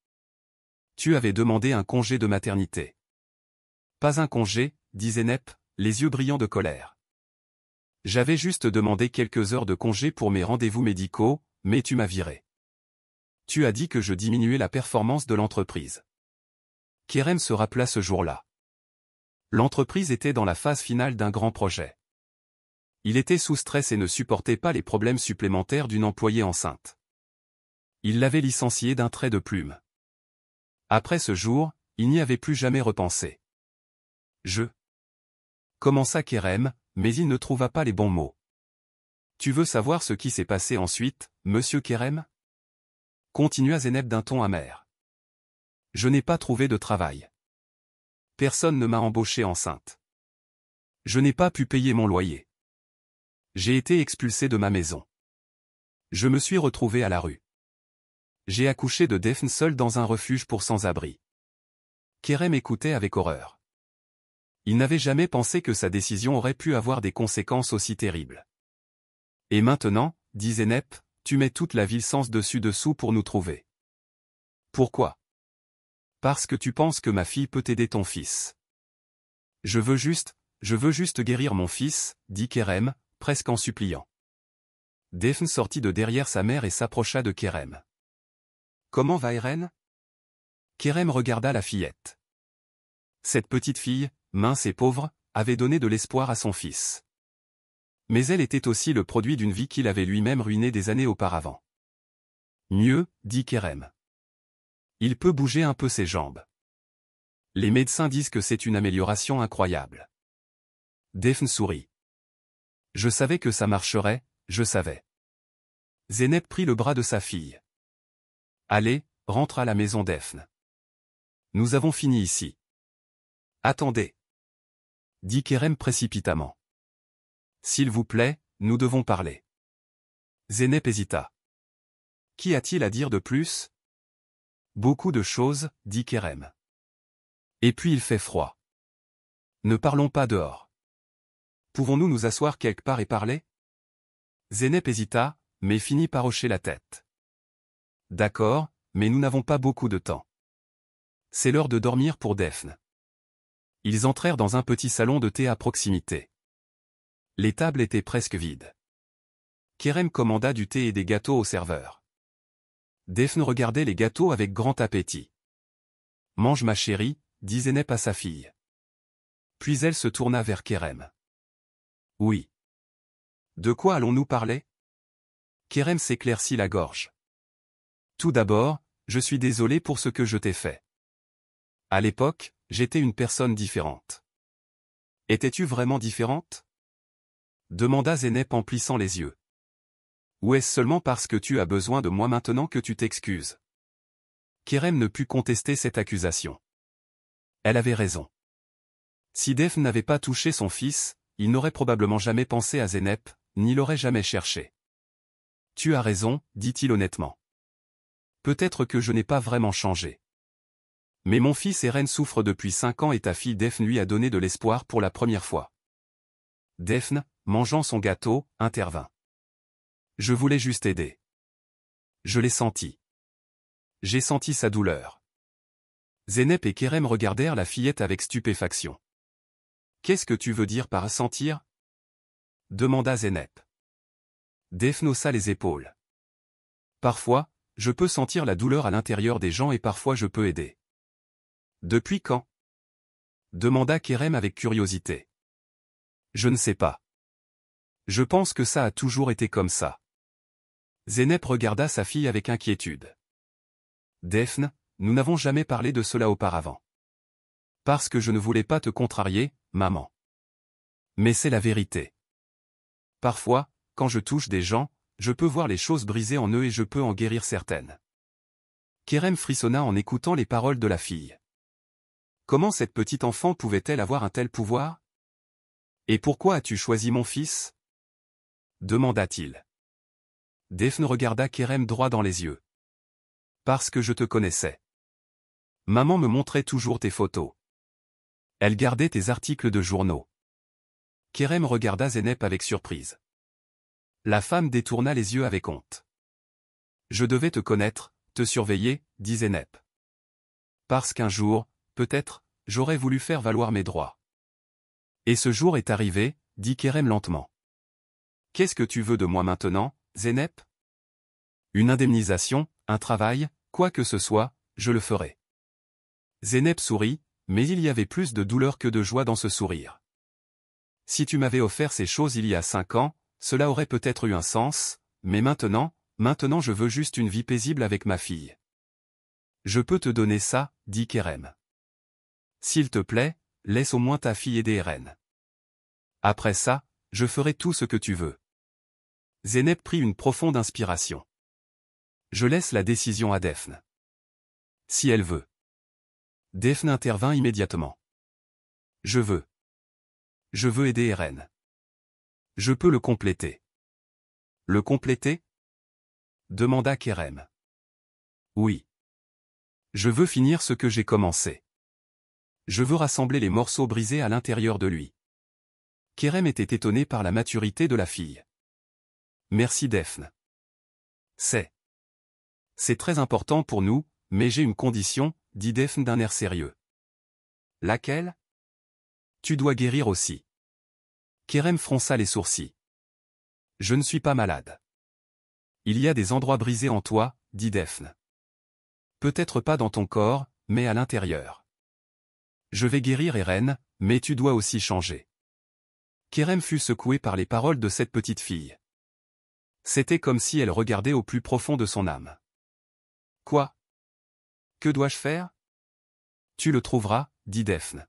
Tu avais demandé un congé de maternité. Pas un congé, dit Zeynep, les yeux brillants de colère. J'avais juste demandé quelques heures de congé pour mes rendez-vous médicaux, mais tu m'as viré. Tu as dit que je diminuais la performance de l'entreprise. Kerem se rappela ce jour-là. L'entreprise était dans la phase finale d'un grand projet. Il était sous stress et ne supportait pas les problèmes supplémentaires d'une employée enceinte. Il l'avait licenciée d'un trait de plume. Après ce jour, il n'y avait plus jamais repensé. Commença Kerem, mais il ne trouva pas les bons mots. Tu veux savoir ce qui s'est passé ensuite, monsieur Kerem? Continua Zeynep d'un ton amer. Je n'ai pas trouvé de travail. Personne ne m'a embauché enceinte. Je n'ai pas pu payer mon loyer. J'ai été expulsé de ma maison. Je me suis retrouvé à la rue. J'ai accouché de Defne seul dans un refuge pour sans-abri. Kerem écoutait avec horreur. Il n'avait jamais pensé que sa décision aurait pu avoir des conséquences aussi terribles. Et maintenant, dit Zeynep, tu mets toute la ville sens dessus-dessous pour nous trouver. Pourquoi? Parce que tu penses que ma fille peut aider ton fils. Je veux juste guérir mon fils, dit Kerem, presque en suppliant. Defne sortit de derrière sa mère et s'approcha de Kerem. Comment va Eren? Kerem regarda la fillette. Cette petite fille, mince et pauvre, avait donné de l'espoir à son fils. Mais elle était aussi le produit d'une vie qu'il avait lui-même ruinée des années auparavant. Mieux, dit Kerem. Il peut bouger un peu ses jambes. Les médecins disent que c'est une amélioration incroyable. Defne sourit. Je savais que ça marcherait, je savais. Zeynep prit le bras de sa fille. Allez, rentre à la maison Defne. Nous avons fini ici. Attendez. Dit Kerem précipitamment. S'il vous plaît, nous devons parler. Zeynep hésita. Qu'y a-t-il à dire de plus? Beaucoup de choses, dit Kerem. Et puis il fait froid. Ne parlons pas dehors. Pouvons-nous nous asseoir quelque part et parler? Zeynep hésita, mais finit par hocher la tête. D'accord, mais nous n'avons pas beaucoup de temps. C'est l'heure de dormir pour Defne. Ils entrèrent dans un petit salon de thé à proximité. Les tables étaient presque vides. Kerem commanda du thé et des gâteaux au serveur. Defne regardait les gâteaux avec grand appétit. Mange ma chérie, dit Zeynep à sa fille. Puis elle se tourna vers Kerem. Oui. De quoi allons-nous parler? Kerem s'éclaircit la gorge. Tout d'abord, je suis désolé pour ce que je t'ai fait. À l'époque, j'étais une personne différente. Étais-tu vraiment différente? Demanda Zeynep en plissant les yeux. Ou est-ce seulement parce que tu as besoin de moi maintenant que tu t'excuses? Kerem ne put contester cette accusation. Elle avait raison. Si Defne n'avait pas touché son fils, il n'aurait probablement jamais pensé à Zeynep, ni l'aurait jamais cherché. Tu as raison, dit-il honnêtement. Peut-être que je n'ai pas vraiment changé. Mais mon fils Eren souffre depuis 5 ans et ta fille Defne lui a donné de l'espoir pour la première fois. Defne, mangeant son gâteau, intervint. Je voulais juste aider. Je l'ai senti. J'ai senti sa douleur. Zeynep et Kerem regardèrent la fillette avec stupéfaction. Qu'est-ce que tu veux dire par sentir? Demanda Zeynep. Defne haussa les épaules. Parfois, je peux sentir la douleur à l'intérieur des gens et parfois je peux aider. Depuis quand? Demanda Kerem avec curiosité. Je ne sais pas. Je pense que ça a toujours été comme ça. Zeynep regarda sa fille avec inquiétude. Defne, nous n'avons jamais parlé de cela auparavant. Parce que je ne voulais pas te contrarier, maman. Mais c'est la vérité. Parfois, quand je touche des gens, je peux voir les choses brisées en eux et je peux en guérir certaines. Kerem frissonna en écoutant les paroles de la fille. Comment cette petite enfant pouvait-elle avoir un tel pouvoir? Et pourquoi as-tu choisi mon fils? Demanda-t-il. Defne regarda Kerem droit dans les yeux. Parce que je te connaissais. Maman me montrait toujours tes photos. Elle gardait tes articles de journaux. Kerem regarda Zeynep avec surprise. La femme détourna les yeux avec honte. Je devais te connaître, te surveiller, dit Zeynep. Parce qu'un jour, peut-être, j'aurais voulu faire valoir mes droits. Et ce jour est arrivé, dit Kerem lentement. Qu'est-ce que tu veux de moi maintenant, Zeynep? Une indemnisation, un travail, quoi que ce soit, je le ferai. Zeynep sourit, mais il y avait plus de douleur que de joie dans ce sourire. Si tu m'avais offert ces choses il y a 5 ans, cela aurait peut-être eu un sens, mais maintenant je veux juste une vie paisible avec ma fille. Je peux te donner ça, dit Kerem. S'il te plaît, laisse au moins ta fille aider Eren. Après ça, je ferai tout ce que tu veux. Zeynep prit une profonde inspiration. Je laisse la décision à Daphne. Si elle veut. Daphne intervint immédiatement. Je veux. Je veux aider Eren. Je peux le compléter. Le compléter? Demanda Kerem. Oui. Je veux finir ce que j'ai commencé. Je veux rassembler les morceaux brisés à l'intérieur de lui. Kerem était étonné par la maturité de la fille. Merci Daphne. C'est très important pour nous, mais j'ai une condition, dit Daphne d'un air sérieux. Laquelle? Tu dois guérir aussi. Kerem fronça les sourcils. Je ne suis pas malade. Il y a des endroits brisés en toi, dit Daphne. Peut-être pas dans ton corps, mais à l'intérieur. Je vais guérir Eren, mais tu dois aussi changer. Kerem fut secoué par les paroles de cette petite fille. C'était comme si elle regardait au plus profond de son âme. Quoi? Que dois-je faire? Tu le trouveras, dit Daphne.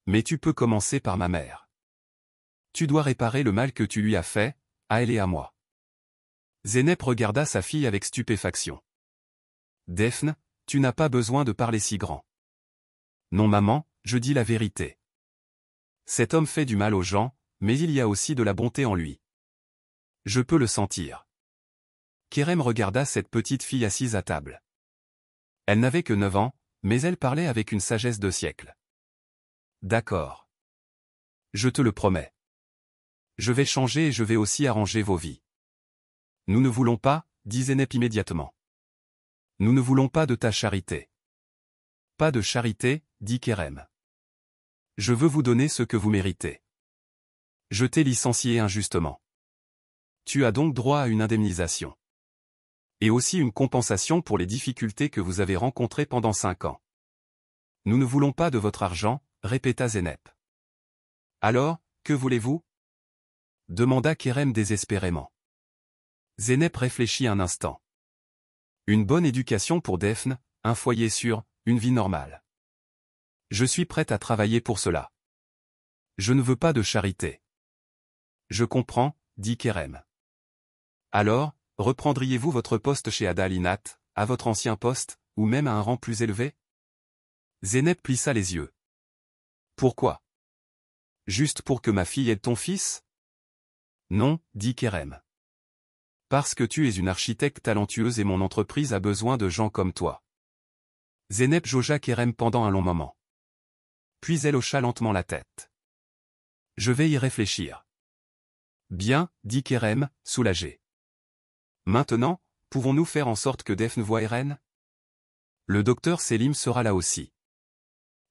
Mais tu peux commencer par ma mère. Tu dois réparer le mal que tu lui as fait, à elle et à moi. Zeynep regarda sa fille avec stupéfaction. Daphne, tu n'as pas besoin de parler si grand. Non maman, je dis la vérité. Cet homme fait du mal aux gens, mais il y a aussi de la bonté en lui. Je peux le sentir. Kerem regarda cette petite fille assise à table. Elle n'avait que 9 ans, mais elle parlait avec une sagesse de siècle. D'accord. Je te le promets. Je vais changer et je vais aussi arranger vos vies. Nous ne voulons pas, dit Zeynep immédiatement. Nous ne voulons pas de ta charité. Pas de charité, dit Kerem. Je veux vous donner ce que vous méritez. Je t'ai licencié injustement. Tu as donc droit à une indemnisation. Et aussi une compensation pour les difficultés que vous avez rencontrées pendant 5 ans. Nous ne voulons pas de votre argent, répéta Zeynep. Alors, que voulez-vous? Demanda Kerem désespérément. Zeynep réfléchit un instant. Une bonne éducation pour Daphne, un foyer sûr, une vie normale. Je suis prête à travailler pour cela. Je ne veux pas de charité. Je comprends, dit Kerem. Alors, reprendriez-vous votre poste chez Ada Linat, à votre ancien poste, ou même à un rang plus élevé? Zeynep plissa les yeux. Pourquoi? Juste pour que ma fille aide ton fils? Non, dit Kerem. Parce que tu es une architecte talentueuse et mon entreprise a besoin de gens comme toi. Zeynep jaugea Kerem pendant un long moment. Puis elle hocha lentement la tête. Je vais y réfléchir. Bien, dit Kerem, soulagé. Maintenant, pouvons-nous faire en sorte que Daphne voie Eren? Le docteur Selim sera là aussi.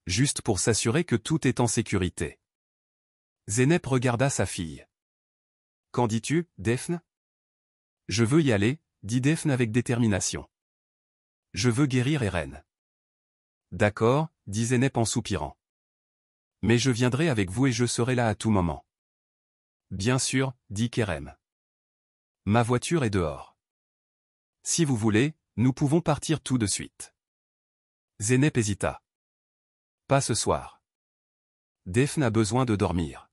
Juste pour s'assurer que tout est en sécurité. Zeynep regarda sa fille. Qu'en dis-tu, Daphne? Je veux y aller, dit Daphne avec détermination. Je veux guérir Eren. D'accord, dit Zeynep en soupirant. Mais je viendrai avec vous et je serai là à tout moment. Bien sûr, dit Kerem. Ma voiture est dehors. Si vous voulez, nous pouvons partir tout de suite. Zeynep hésita. Pas ce soir. Daphne a besoin de dormir.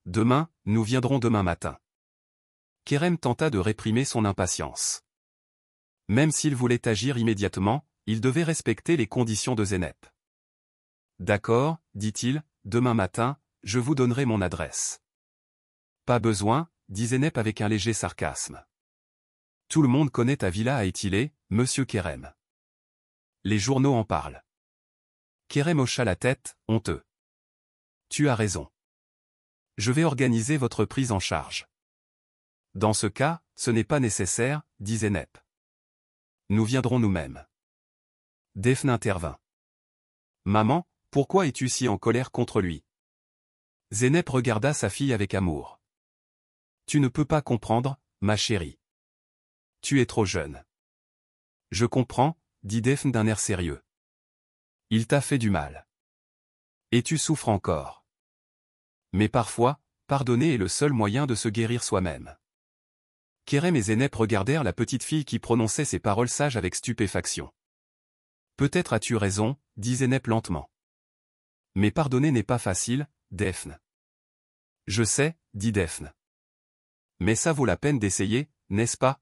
Demain, nous viendrons demain matin. Kerem tenta de réprimer son impatience. Même s'il voulait agir immédiatement, il devait respecter les conditions de Zeynep. D'accord, dit-il, demain matin, je vous donnerai mon adresse. Pas besoin, dit Zeynep avec un léger sarcasme. Tout le monde connaît ta villa à Éthylé, monsieur Kerem. Les journaux en parlent. Kerem hocha la tête, honteux. Tu as raison. Je vais organiser votre prise en charge. Dans ce cas, ce n'est pas nécessaire, dit Zeynep. Nous viendrons nous-mêmes. Daphne intervint. Maman, pourquoi es-tu si en colère contre lui? Zeynep regarda sa fille avec amour. Tu ne peux pas comprendre, ma chérie. tu es trop jeune. Je comprends, dit Daphne d'un air sérieux. Il t'a fait du mal. Et tu souffres encore. Mais parfois, pardonner est le seul moyen de se guérir soi-même. Kerem et Zeynep regardèrent la petite fille qui prononçait ces paroles sages avec stupéfaction. Peut-être as-tu raison, dit Zeynep lentement. Mais pardonner n'est pas facile, Daphne. Je sais, dit Daphne. Mais ça vaut la peine d'essayer, n'est-ce pas?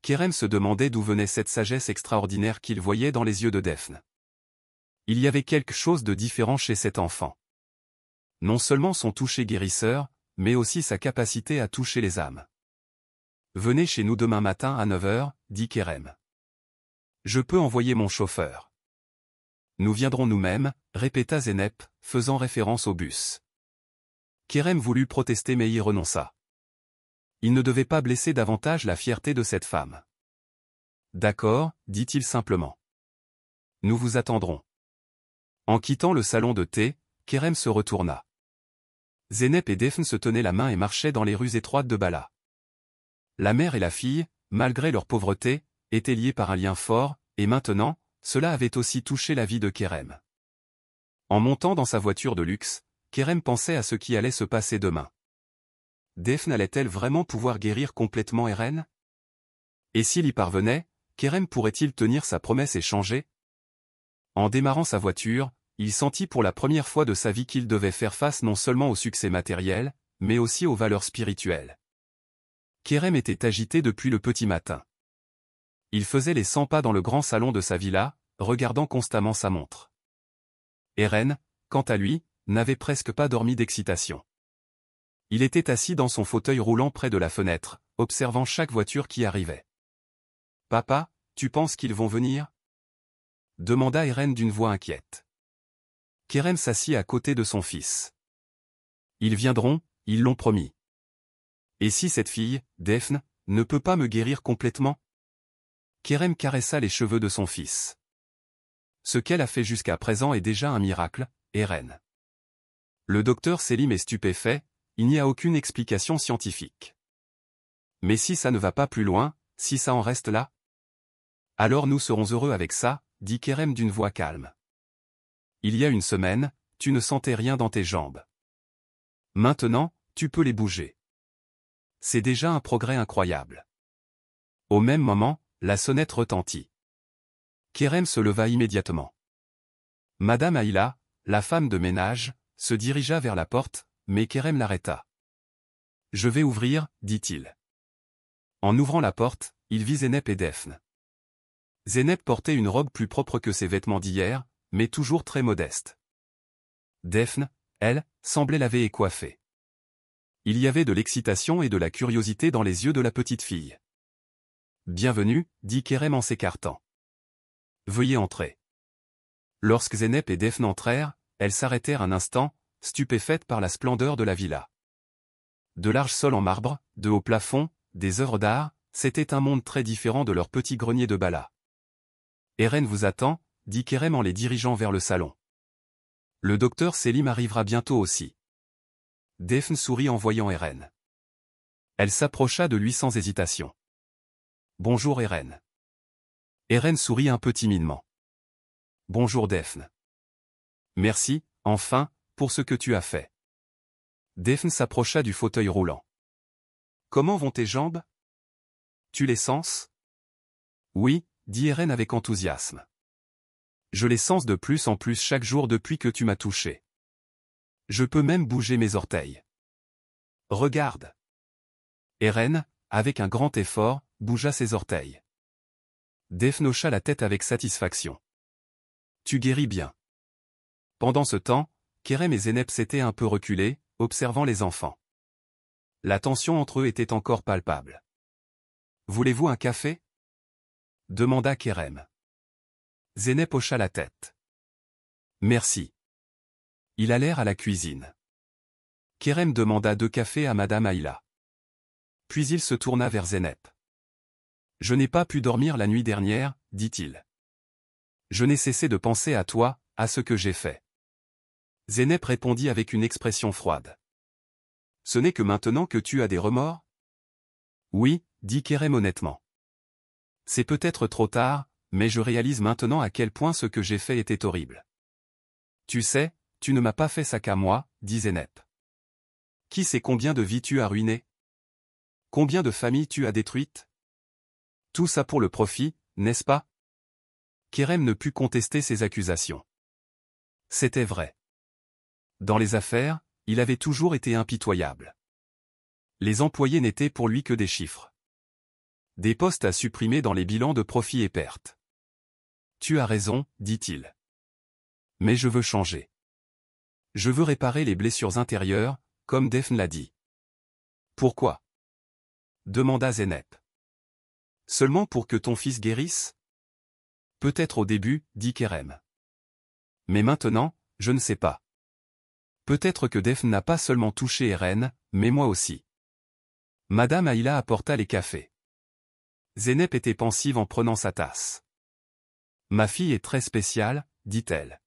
Kerem se demandait d'où venait cette sagesse extraordinaire qu'il voyait dans les yeux de Daphne. Il y avait quelque chose de différent chez cet enfant. Non seulement son toucher guérisseur, mais aussi sa capacité à toucher les âmes. Venez chez nous demain matin à 9 h, dit Kerem. Je peux envoyer mon chauffeur. Nous viendrons nous-mêmes, répéta Zeynep, faisant référence au bus. Kerem voulut protester mais y renonça. Il ne devait pas blesser davantage la fierté de cette femme. D'accord, dit-il simplement. Nous vous attendrons. En quittant le salon de thé, Kerem se retourna. Zeynep et Daphne se tenaient la main et marchaient dans les rues étroites de Bala. La mère et la fille, malgré leur pauvreté, étaient liées par un lien fort, et maintenant, cela avait aussi touché la vie de Kerem. En montant dans sa voiture de luxe, Kerem pensait à ce qui allait se passer demain. Daphne allait-elle vraiment pouvoir guérir complètement Eren? Et s'il y parvenait, Kerem pourrait-il tenir sa promesse et changer? En démarrant sa voiture, il sentit pour la première fois de sa vie qu'il devait faire face non seulement au succès matériel, mais aussi aux valeurs spirituelles. Kerem était agité depuis le petit matin. Il faisait les 100 pas dans le grand salon de sa villa, regardant constamment sa montre. Eren, quant à lui, n'avait presque pas dormi d'excitation. Il était assis dans son fauteuil roulant près de la fenêtre, observant chaque voiture qui arrivait. « Papa, tu penses qu'ils vont venir ?» demanda Eren d'une voix inquiète. Kerem s'assit à côté de son fils. « Ils viendront, ils l'ont promis. Et si cette fille, Daphne, ne peut pas me guérir complètement ?» Kerem caressa les cheveux de son fils. « Ce qu'elle a fait jusqu'à présent est déjà un miracle, Eren. » Le docteur Selim est stupéfait, il n'y a aucune explication scientifique. « Mais si ça ne va pas plus loin, si ça en reste là ? Alors nous serons heureux avec ça, dit Kerem d'une voix calme. Il y a une semaine, tu ne sentais rien dans tes jambes. Maintenant, tu peux les bouger. C'est déjà un progrès incroyable. Au même moment, la sonnette retentit. Kerem se leva immédiatement. Madame Aïla, la femme de ménage, se dirigea vers la porte, mais Kerem l'arrêta. « Je vais ouvrir, dit-il. » En ouvrant la porte, il vit Zeynep et Daphne. Zeynep portait une robe plus propre que ses vêtements d'hier, mais toujours très modeste. Daphne, elle, semblait laver et coiffer. Il y avait de l'excitation et de la curiosité dans les yeux de la petite fille. « Bienvenue, dit Kerem en s'écartant. Veuillez entrer. » Lorsque Zeynep et Daphne entrèrent, elles s'arrêtèrent un instant, stupéfaites par la splendeur de la villa. De larges sols en marbre, de hauts plafonds, des œuvres d'art, c'était un monde très différent de leur petit grenier de Bala. « Eren vous attend, dit Kerem en les dirigeant vers le salon. Le docteur Selim arrivera bientôt aussi. Daphne sourit en voyant Eren. Elle s'approcha de lui sans hésitation. Bonjour Eren. Eren sourit un peu timidement. Bonjour Daphne. Merci, enfin, pour ce que tu as fait. Daphne s'approcha du fauteuil roulant. Comment vont tes jambes? Tu les sens? Oui, dit Eren avec enthousiasme. Je les sens de plus en plus chaque jour depuis que tu m'as touché. Je peux même bouger mes orteils. Regarde. Eren, avec un grand effort, bougea ses orteils. Daphne hocha la tête avec satisfaction. Tu guéris bien. Pendant ce temps, Kerem et Zeynep s'étaient un peu reculés, observant les enfants. La tension entre eux était encore palpable. Voulez-vous un café? Demanda Kerem. Zeynep hocha la tête. Merci. Ils allèrent à la cuisine. Kerem demanda 2 cafés à Madame Aïla. Puis il se tourna vers Zeynep. Je n'ai pas pu dormir la nuit dernière, dit-il. Je n'ai cessé de penser à toi, à ce que j'ai fait. Zeynep répondit avec une expression froide. Ce n'est que maintenant que tu as des remords? Oui, dit Kerem honnêtement. C'est peut-être trop tard, mais je réalise maintenant à quel point ce que j'ai fait était horrible. Tu sais, tu ne m'as pas fait ça qu'à moi, dit Zeynep. Qui sait combien de vies tu as ruinées? Combien de familles tu as détruites? Tout ça pour le profit, n'est-ce pas? Kerem ne put contester ces accusations. C'était vrai. Dans les affaires, il avait toujours été impitoyable. Les employés n'étaient pour lui que des chiffres. Des postes à supprimer dans les bilans de profit et pertes. Tu as raison, dit-il. Mais je veux changer. Je veux réparer les blessures intérieures, comme Daphne l'a dit. Pourquoi? Demanda Zeynep. Seulement pour que ton fils guérisse? Peut-être au début, dit Kerem. Mais maintenant, je ne sais pas. Peut-être que Daphne n'a pas seulement touché Eren, mais moi aussi. Madame Aïla apporta les cafés. Zeynep était pensive en prenant sa tasse. Ma fille est très spéciale, dit-elle.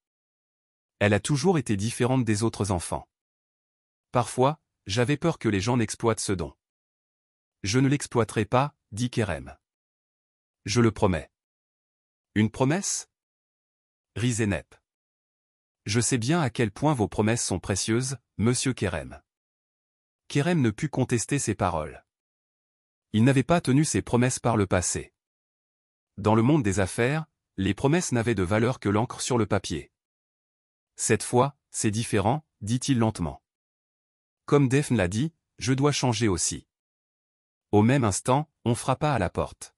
Elle a toujours été différente des autres enfants. Parfois, j'avais peur que les gens n'exploitent ce don. Je ne l'exploiterai pas, dit Kerem. Je le promets. Une promesse? Rit Zeynep. Je sais bien à quel point vos promesses sont précieuses, monsieur Kerem. Kerem ne put contester ses paroles. Il n'avait pas tenu ses promesses par le passé. Dans le monde des affaires, les promesses n'avaient de valeur que l'encre sur le papier. Cette fois, c'est différent, dit-il lentement. Comme Daphne l'a dit, je dois changer aussi. Au même instant, on frappa à la porte.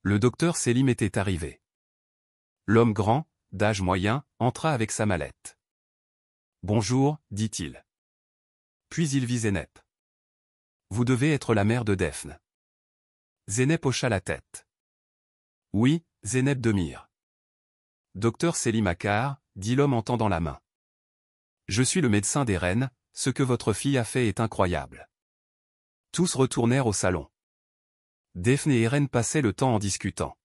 Le docteur Selim était arrivé. L'homme grand, d'âge moyen, entra avec sa mallette. Bonjour, dit-il. Puis il vit Zeynep. Vous devez être la mère de Daphne. Zeynep hocha la tête. Oui, Zeynep Demir. Docteur Selim Akkar, dit l'homme en tendant la main. Je suis le médecin d'Eren, ce que votre fille a fait est incroyable. Tous retournèrent au salon. Daphne et Eren passaient le temps en discutant.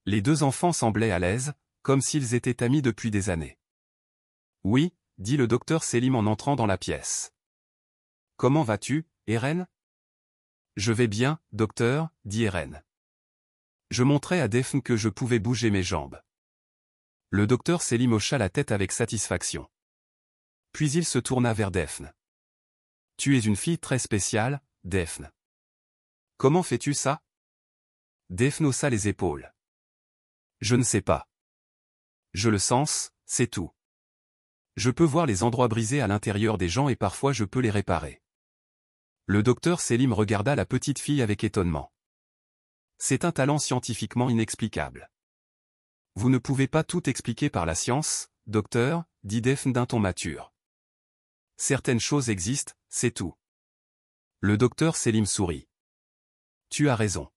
Les deux enfants semblaient à l'aise, comme s'ils étaient amis depuis des années. Oui, dit le docteur Selim en entrant dans la pièce. Comment vas-tu, Eren? Je vais bien, docteur, dit Eren. Je montrai à Daphne que je pouvais bouger mes jambes. Le docteur Selim hocha la tête avec satisfaction. Puis il se tourna vers Daphne. Tu es une fille très spéciale, Daphne. Comment fais-tu ça? Daphne haussa les épaules. Je ne sais pas. Je le sens, c'est tout. Je peux voir les endroits brisés à l'intérieur des gens et parfois je peux les réparer. Le docteur Selim regarda la petite fille avec étonnement. C'est un talent scientifiquement inexplicable. Vous ne pouvez pas tout expliquer par la science, docteur, dit Daphne d'un ton mature. Certaines choses existent, c'est tout. Le docteur Selim sourit. Tu as raison.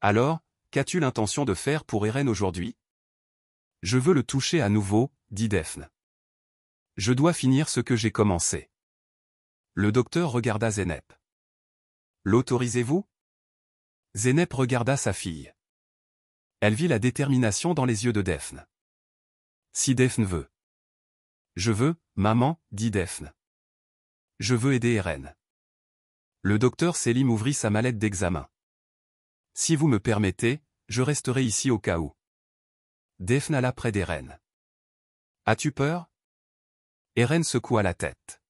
Alors, qu'as-tu l'intention de faire pour Eren aujourd'hui? Je veux le toucher à nouveau, dit Daphne. Je dois finir ce que j'ai commencé. Le docteur regarda Zeynep. L'autorisez-vous? Zeynep regarda sa fille. Elle vit la détermination dans les yeux de Daphne. Si Daphne veut. Je veux, maman, dit Daphne. Je veux aider Eren. Le docteur Selim ouvrit sa mallette d'examen. Si vous me permettez, je resterai ici au cas où. Daphne alla près d'Eren. As-tu peur? Eren secoua la tête.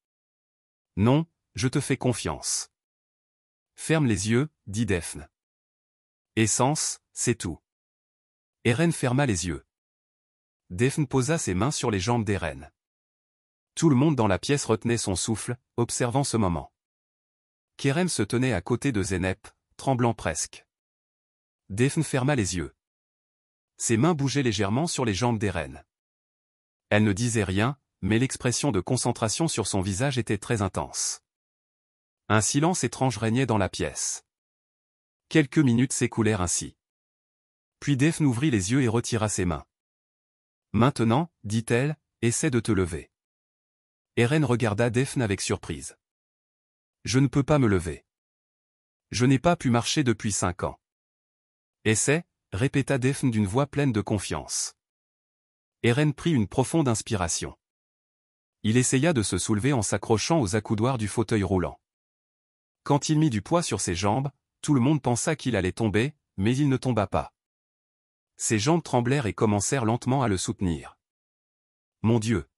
Non, je te fais confiance. Ferme les yeux, dit Daphne. Essence, c'est tout. Eren ferma les yeux. Daphne posa ses mains sur les jambes d'Eren. Tout le monde dans la pièce retenait son souffle, observant ce moment. Kerem se tenait à côté de Zeynep, tremblant presque. Daphne ferma les yeux. Ses mains bougeaient légèrement sur les jambes d'Eren. Elle ne disait rien, mais l'expression de concentration sur son visage était très intense. Un silence étrange régnait dans la pièce. Quelques minutes s'écoulèrent ainsi. Puis Daphne ouvrit les yeux et retira ses mains. Maintenant, dit-elle, essaie de te lever. Eren regarda Daphne avec surprise. Je ne peux pas me lever. Je n'ai pas pu marcher depuis 5 ans. Essaie, répéta Daphne d'une voix pleine de confiance. Eren prit une profonde inspiration. Il essaya de se soulever en s'accrochant aux accoudoirs du fauteuil roulant. Quand il mit du poids sur ses jambes, tout le monde pensa qu'il allait tomber, mais il ne tomba pas. Ses jambes tremblèrent et commencèrent lentement à le soutenir. « Mon Dieu !»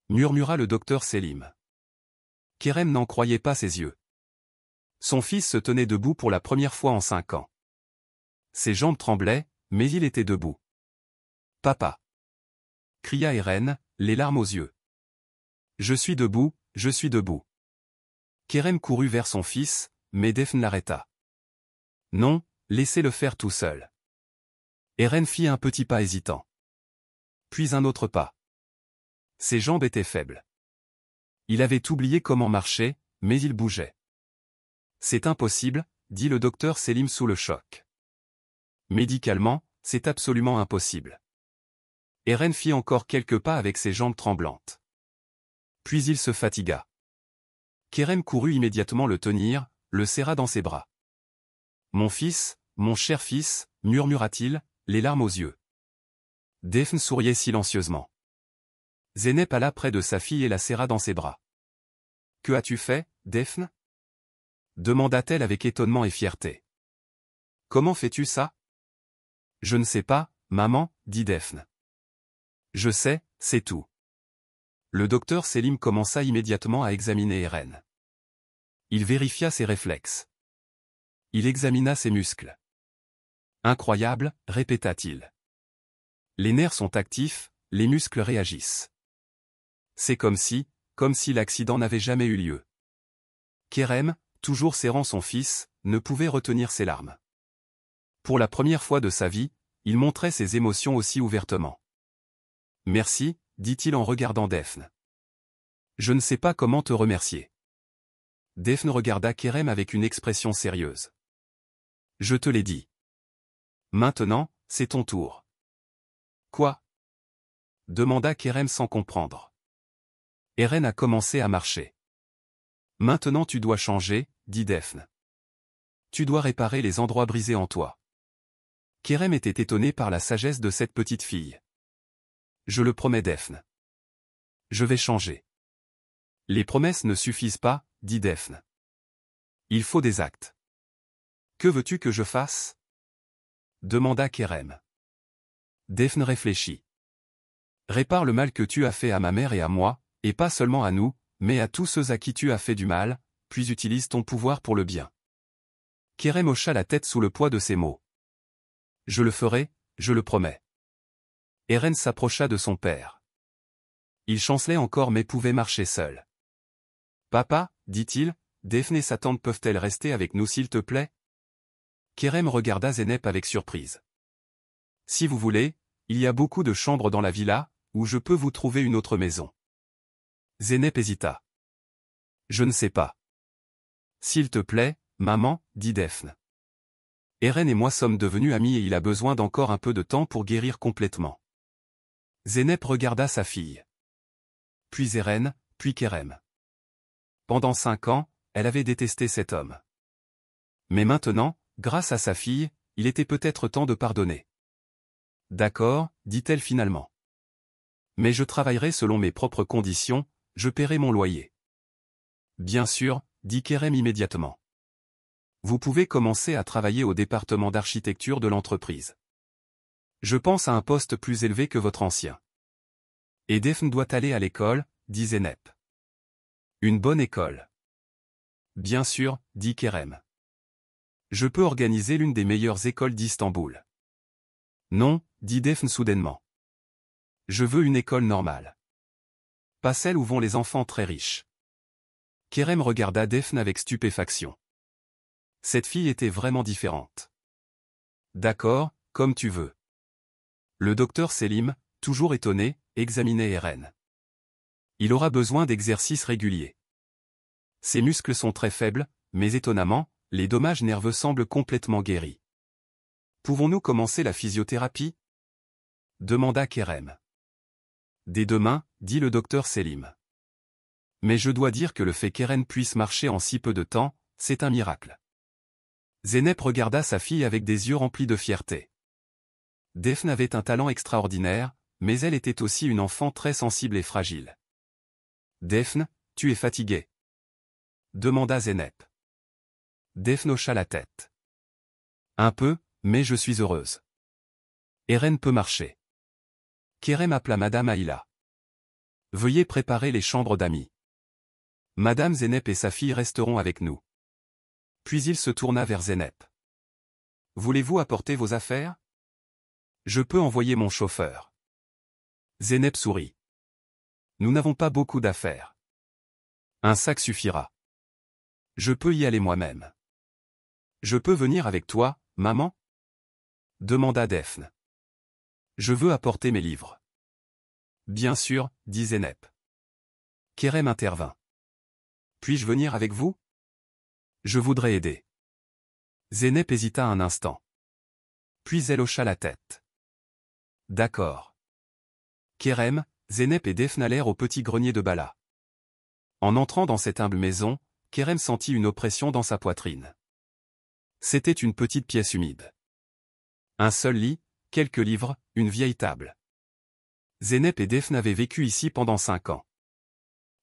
murmura le docteur Selim. Kerem n'en croyait pas ses yeux. Son fils se tenait debout pour la première fois en 5 ans. Ses jambes tremblaient, mais il était debout. « Papa !» cria Eren, les larmes aux yeux. « Je suis debout, je suis debout. » Kerem courut vers son fils, mais Defne l'arrêta. « Non, laissez-le faire tout seul. » Eren fit un petit pas hésitant. Puis un autre pas. Ses jambes étaient faibles. Il avait oublié comment marcher, mais il bougeait. « C'est impossible, » dit le docteur Selim sous le choc. Médicalement, c'est absolument impossible. Eren fit encore quelques pas avec ses jambes tremblantes. Puis il se fatigua. Kerem courut immédiatement le tenir, le serra dans ses bras. « Mon fils, mon cher fils, » murmura-t-il, les larmes aux yeux. Defne souriait silencieusement. Zeynep alla près de sa fille et la serra dans ses bras. « Que as-tu fait, Defne » demanda-t-elle avec étonnement et fierté. « Comment fais-tu ça ?»« Je ne sais pas, maman, » dit Defne. « Je sais, c'est tout. » Le docteur Selim commença immédiatement à examiner Eren. Il vérifia ses réflexes. Il examina ses muscles. « Incroyable, » répéta-t-il. « Les nerfs sont actifs, les muscles réagissent. C'est comme si l'accident n'avait jamais eu lieu. » Kerem, toujours serrant son fils, ne pouvait retenir ses larmes. Pour la première fois de sa vie, il montrait ses émotions aussi ouvertement. « Merci, » dit-il en regardant Defne. « Je ne sais pas comment te remercier. » Defne regarda Kerem avec une expression sérieuse. « Je te l'ai dit. Maintenant, c'est ton tour. »« Quoi ?» demanda Kerem sans comprendre. Eren a commencé à marcher. « Maintenant tu dois changer, » dit Defne. « Tu dois réparer les endroits brisés en toi. » Kerem était étonné par la sagesse de cette petite fille. « Je le promets, Defne. Je vais changer. » « Les promesses ne suffisent pas, » dit Defne. « Il faut des actes. »« Que veux-tu que je fasse ?» demanda Kerem. Defne réfléchit. « Répare le mal que tu as fait à ma mère et à moi, et pas seulement à nous, mais à tous ceux à qui tu as fait du mal, puis utilise ton pouvoir pour le bien. » Kerem hocha la tête sous le poids de ces mots. « Je le ferai, je le promets. » Eren s'approcha de son père. Il chancelait encore mais pouvait marcher seul. « Papa, » dit-il, « Defne et sa tante peuvent-elles rester avec nous s'il te plaît ?» Kerem regarda Zeynep avec surprise. « Si vous voulez, il y a beaucoup de chambres dans la villa, ou je peux vous trouver une autre maison. » Zeynep hésita. « Je ne sais pas. »« S'il te plaît, maman, » dit Defne. « Eren et moi sommes devenus amis et il a besoin d'encore un peu de temps pour guérir complètement. » Zeynep regarda sa fille. Puis Eren, puis Kerem. Pendant 5 ans, elle avait détesté cet homme. Mais maintenant, grâce à sa fille, il était peut-être temps de pardonner. « D'accord, » dit-elle finalement. « Mais je travaillerai selon mes propres conditions, je paierai mon loyer. »« Bien sûr, » dit Kerem immédiatement. « Vous pouvez commencer à travailler au département d'architecture de l'entreprise. Je pense à un poste plus élevé que votre ancien. »« Et Defne doit aller à l'école, » dit Zeynep. « Une bonne école. »« Bien sûr, » dit Kerem. « Je peux organiser l'une des meilleures écoles d'Istanbul. »« Non, » dit Defne soudainement. « Je veux une école normale. Pas celle où vont les enfants très riches. » Kerem regarda Defne avec stupéfaction. Cette fille était vraiment différente. « D'accord, comme tu veux. » Le docteur Selim, toujours étonné, examinait Eren. Il aura besoin d'exercices réguliers. Ses muscles sont très faibles, mais étonnamment, les dommages nerveux semblent complètement guéris. Pouvons-nous commencer la physiothérapie ? Demanda Kerem. Dès demain, dit le docteur Selim. Mais je dois dire que le fait qu'Eren puisse marcher en si peu de temps, c'est un miracle. Zeynep regarda sa fille avec des yeux remplis de fierté. Defne avait un talent extraordinaire, mais elle était aussi une enfant très sensible et fragile. Defne, tu es fatiguée ? Demanda Zeynep. Defne hocha la tête. Un peu, mais je suis heureuse. Eren peut marcher. Kerem appela Madame Ayla. Veuillez préparer les chambres d'amis. Madame Zeynep et sa fille resteront avec nous. Puis il se tourna vers Zeynep. Voulez-vous apporter vos affaires? Je peux envoyer mon chauffeur. Zeynep sourit. Nous n'avons pas beaucoup d'affaires. Un sac suffira. Je peux y aller moi-même. Je peux venir avec toi, maman? Demanda Daphne. Je veux apporter mes livres. Bien sûr, dit Zeynep. Kerem intervint. Puis-je venir avec vous? Je voudrais aider. Zeynep hésita un instant. Puis elle hocha la tête. D'accord. Kerem, Zeynep et Daphne allèrent au petit grenier de Bala. En entrant dans cette humble maison, Kerem sentit une oppression dans sa poitrine. C'était une petite pièce humide. Un seul lit, quelques livres, une vieille table. Zeynep et Daphne avaient vécu ici pendant 5 ans.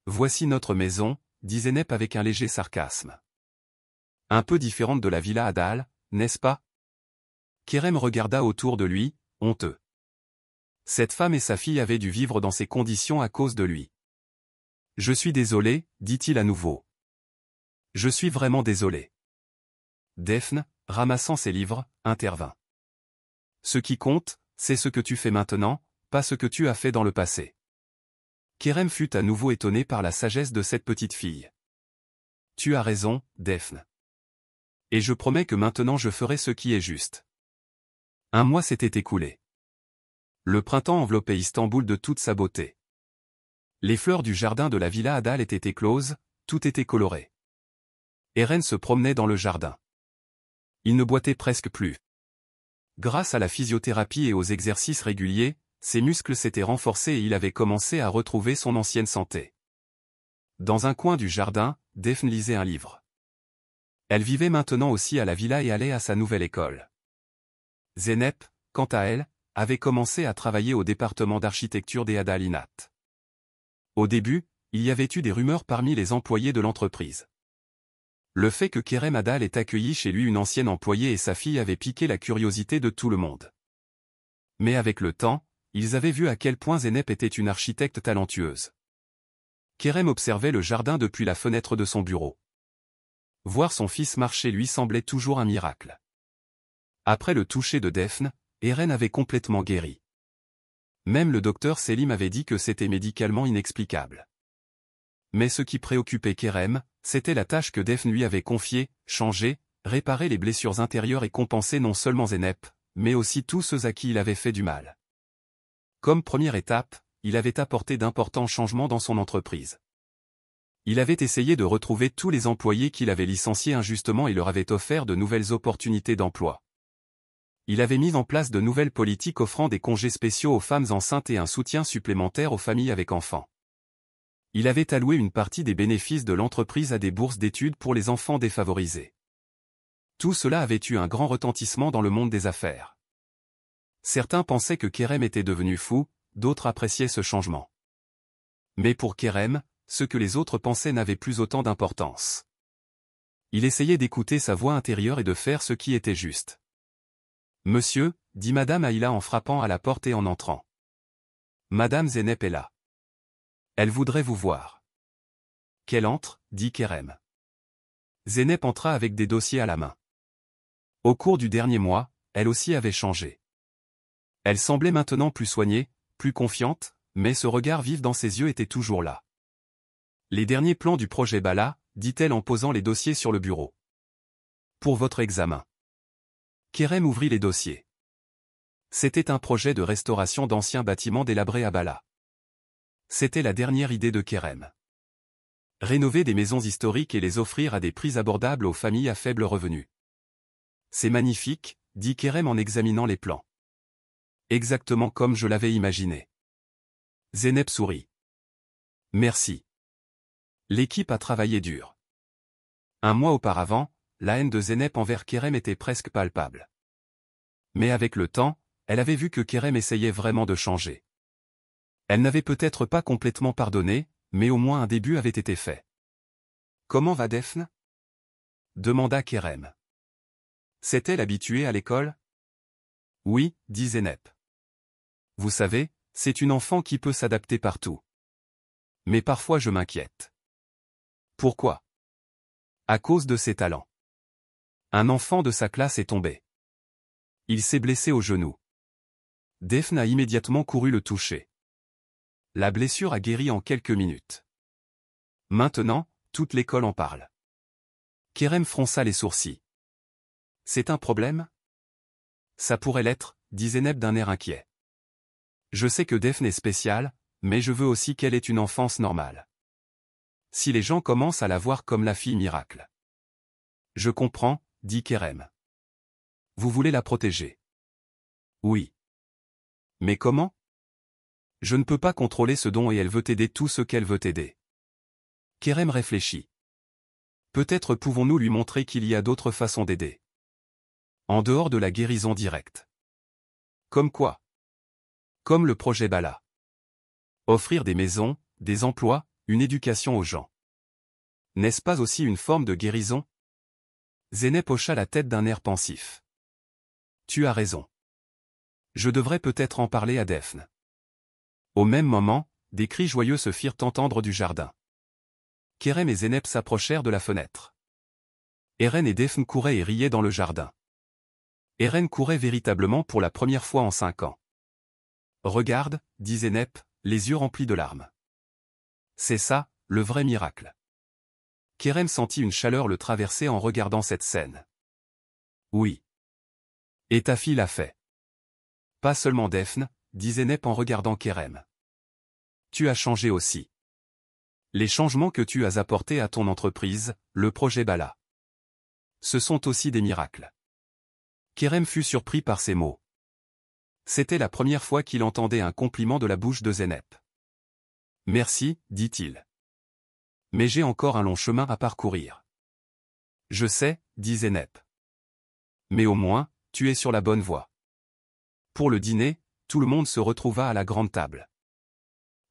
Voici notre maison, dit Zeynep avec un léger sarcasme. Un peu différente de la villa Adal, n'est-ce pas? Kerem regarda autour de lui, honteux. Cette femme et sa fille avaient dû vivre dans ces conditions à cause de lui. Je suis désolé, dit-il à nouveau. Je suis vraiment désolé. Daphne, ramassant ses livres, intervint. Ce qui compte, c'est ce que tu fais maintenant, pas ce que tu as fait dans le passé. Kerem fut à nouveau étonné par la sagesse de cette petite fille. Tu as raison, Daphne. Et je promets que maintenant je ferai ce qui est juste. 1 mois s'était écoulé. Le printemps enveloppait Istanbul de toute sa beauté. Les fleurs du jardin de la villa Adal étaient écloses, tout était coloré. Eren se promenait dans le jardin. Il ne boitait presque plus. Grâce à la physiothérapie et aux exercices réguliers, ses muscles s'étaient renforcés et il avait commencé à retrouver son ancienne santé. Dans un coin du jardin, Daphne lisait un livre. Elle vivait maintenant aussi à la villa et allait à sa nouvelle école. Zeynep, quant à elle, avait commencé à travailler au département d'architecture des Adalinat. Au début, il y avait eu des rumeurs parmi les employés de l'entreprise. Le fait que Kerem Adal ait accueilli chez lui une ancienne employée et sa fille avait piqué la curiosité de tout le monde. Mais avec le temps, ils avaient vu à quel point Zeynep était une architecte talentueuse. Kerem observait le jardin depuis la fenêtre de son bureau. Voir son fils marcher lui semblait toujours un miracle. Après le toucher de Daphne, Eren avait complètement guéri. Même le docteur Selim avait dit que c'était médicalement inexplicable. Mais ce qui préoccupait Kerem, c'était la tâche que Daphne lui avait confiée, changer, réparer les blessures intérieures et compenser non seulement Zeynep, mais aussi tous ceux à qui il avait fait du mal. Comme première étape, il avait apporté d'importants changements dans son entreprise. Il avait essayé de retrouver tous les employés qu'il avait licenciés injustement et leur avait offert de nouvelles opportunités d'emploi. Il avait mis en place de nouvelles politiques offrant des congés spéciaux aux femmes enceintes et un soutien supplémentaire aux familles avec enfants. Il avait alloué une partie des bénéfices de l'entreprise à des bourses d'études pour les enfants défavorisés. Tout cela avait eu un grand retentissement dans le monde des affaires. Certains pensaient que Kerem était devenu fou, d'autres appréciaient ce changement. Mais pour Kerem, ce que les autres pensaient n'avait plus autant d'importance. Il essayait d'écouter sa voix intérieure et de faire ce qui était juste. « Monsieur » dit Madame Ayla en frappant à la porte et en entrant. « Madame Zeynep est là. Elle voudrait vous voir. » « Qu'elle entre » dit Kerem. Zeynep entra avec des dossiers à la main. Au cours du dernier mois, elle aussi avait changé. Elle semblait maintenant plus soignée, plus confiante, mais ce regard vif dans ses yeux était toujours là. « Les derniers plans du projet Bala » dit-elle en posant les dossiers sur le bureau. « Pour votre examen. » Kerem ouvrit les dossiers. C'était un projet de restauration d'anciens bâtiments délabrés à Bala. C'était la dernière idée de Kerem. Rénover des maisons historiques et les offrir à des prix abordables aux familles à faible revenu. C'est magnifique, dit Kerem en examinant les plans. Exactement comme je l'avais imaginé. Zeynep sourit. Merci. L'équipe a travaillé dur. 1 mois auparavant, la haine de Zeynep envers Kerem était presque palpable. Mais avec le temps, elle avait vu que Kerem essayait vraiment de changer. Elle n'avait peut-être pas complètement pardonné, mais au moins un début avait été fait. « Comment va Daphne » demanda Kerem. C'est-elle habituée à l'école? Oui, dit Zeynep. Vous savez, c'est une enfant qui peut s'adapter partout. Mais parfois je m'inquiète. Pourquoi? À cause de ses talents. Un enfant de sa classe est tombé. Il s'est blessé au genou. Daphne a immédiatement couru le toucher. La blessure a guéri en quelques minutes. Maintenant, toute l'école en parle. Kerem fronça les sourcils. C'est un problème? Ça pourrait l'être, dit Zeynep d'un air inquiet. Je sais que Daphne est spéciale, mais je veux aussi qu'elle ait une enfance normale. Si les gens commencent à la voir comme la fille miracle. Je comprends, dit Kerem. Vous voulez la protéger? Oui. Mais comment? Je ne peux pas contrôler ce dont et elle veut aider tout ce qu'elle veut aider. Kerem réfléchit. Peut-être pouvons-nous lui montrer qu'il y a d'autres façons d'aider. En dehors de la guérison directe. Comme quoi? Comme le projet Bala. Offrir des maisons, des emplois, une éducation aux gens. N'est-ce pas aussi une forme de guérison? Zeynep hocha la tête d'un air pensif. Tu as raison. Je devrais peut-être en parler à Daphne. Au même moment, des cris joyeux se firent entendre du jardin. Kerem et Zeynep s'approchèrent de la fenêtre. Eren et Daphne couraient et riaient dans le jardin. Eren courait véritablement pour la première fois en 5 ans. Regarde, dit Zeynep, les yeux remplis de larmes. C'est ça, le vrai miracle. Kerem sentit une chaleur le traverser en regardant cette scène. Oui. Et ta fille l'a fait. Pas seulement Daphne, dit Zeynep en regardant Kerem. Tu as changé aussi. Les changements que tu as apportés à ton entreprise, le projet Bala. Ce sont aussi des miracles. Kerem fut surpris par ces mots. C'était la première fois qu'il entendait un compliment de la bouche de Zeynep. Merci, dit-il. Mais j'ai encore un long chemin à parcourir. Je sais, dit Zeynep. Mais au moins, tu es sur la bonne voie. Pour le dîner, tout le monde se retrouva à la grande table.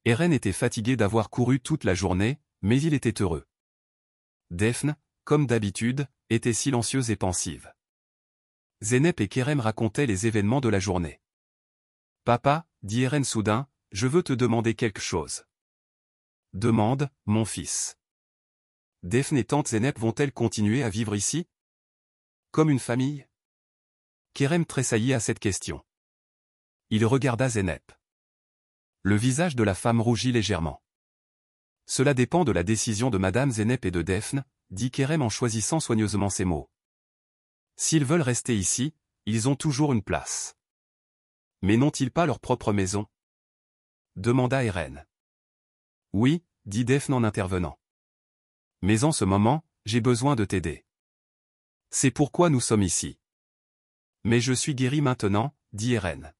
Eren était fatigué d'avoir couru toute la journée, mais il était heureux. Daphne, comme d'habitude, était silencieuse et pensive. Zeynep et Kerem racontaient les événements de la journée. Papa, dit Eren soudain, je veux te demander quelque chose. Demande, mon fils. Daphne et tante Zeynep vont-elles continuer à vivre ici? Comme une famille? Kerem tressaillit à cette question. Il regarda Zeynep. Le visage de la femme rougit légèrement. Cela dépend de la décision de Madame Zeynep et de Daphne, dit Kerem en choisissant soigneusement ses mots. S'ils veulent rester ici, ils ont toujours une place. Mais n'ont-ils pas leur propre maison? Demanda Eren. Oui, dit Daphne en intervenant. Mais en ce moment, j'ai besoin de t'aider. C'est pourquoi nous sommes ici. Mais je suis guéri maintenant, dit Eren.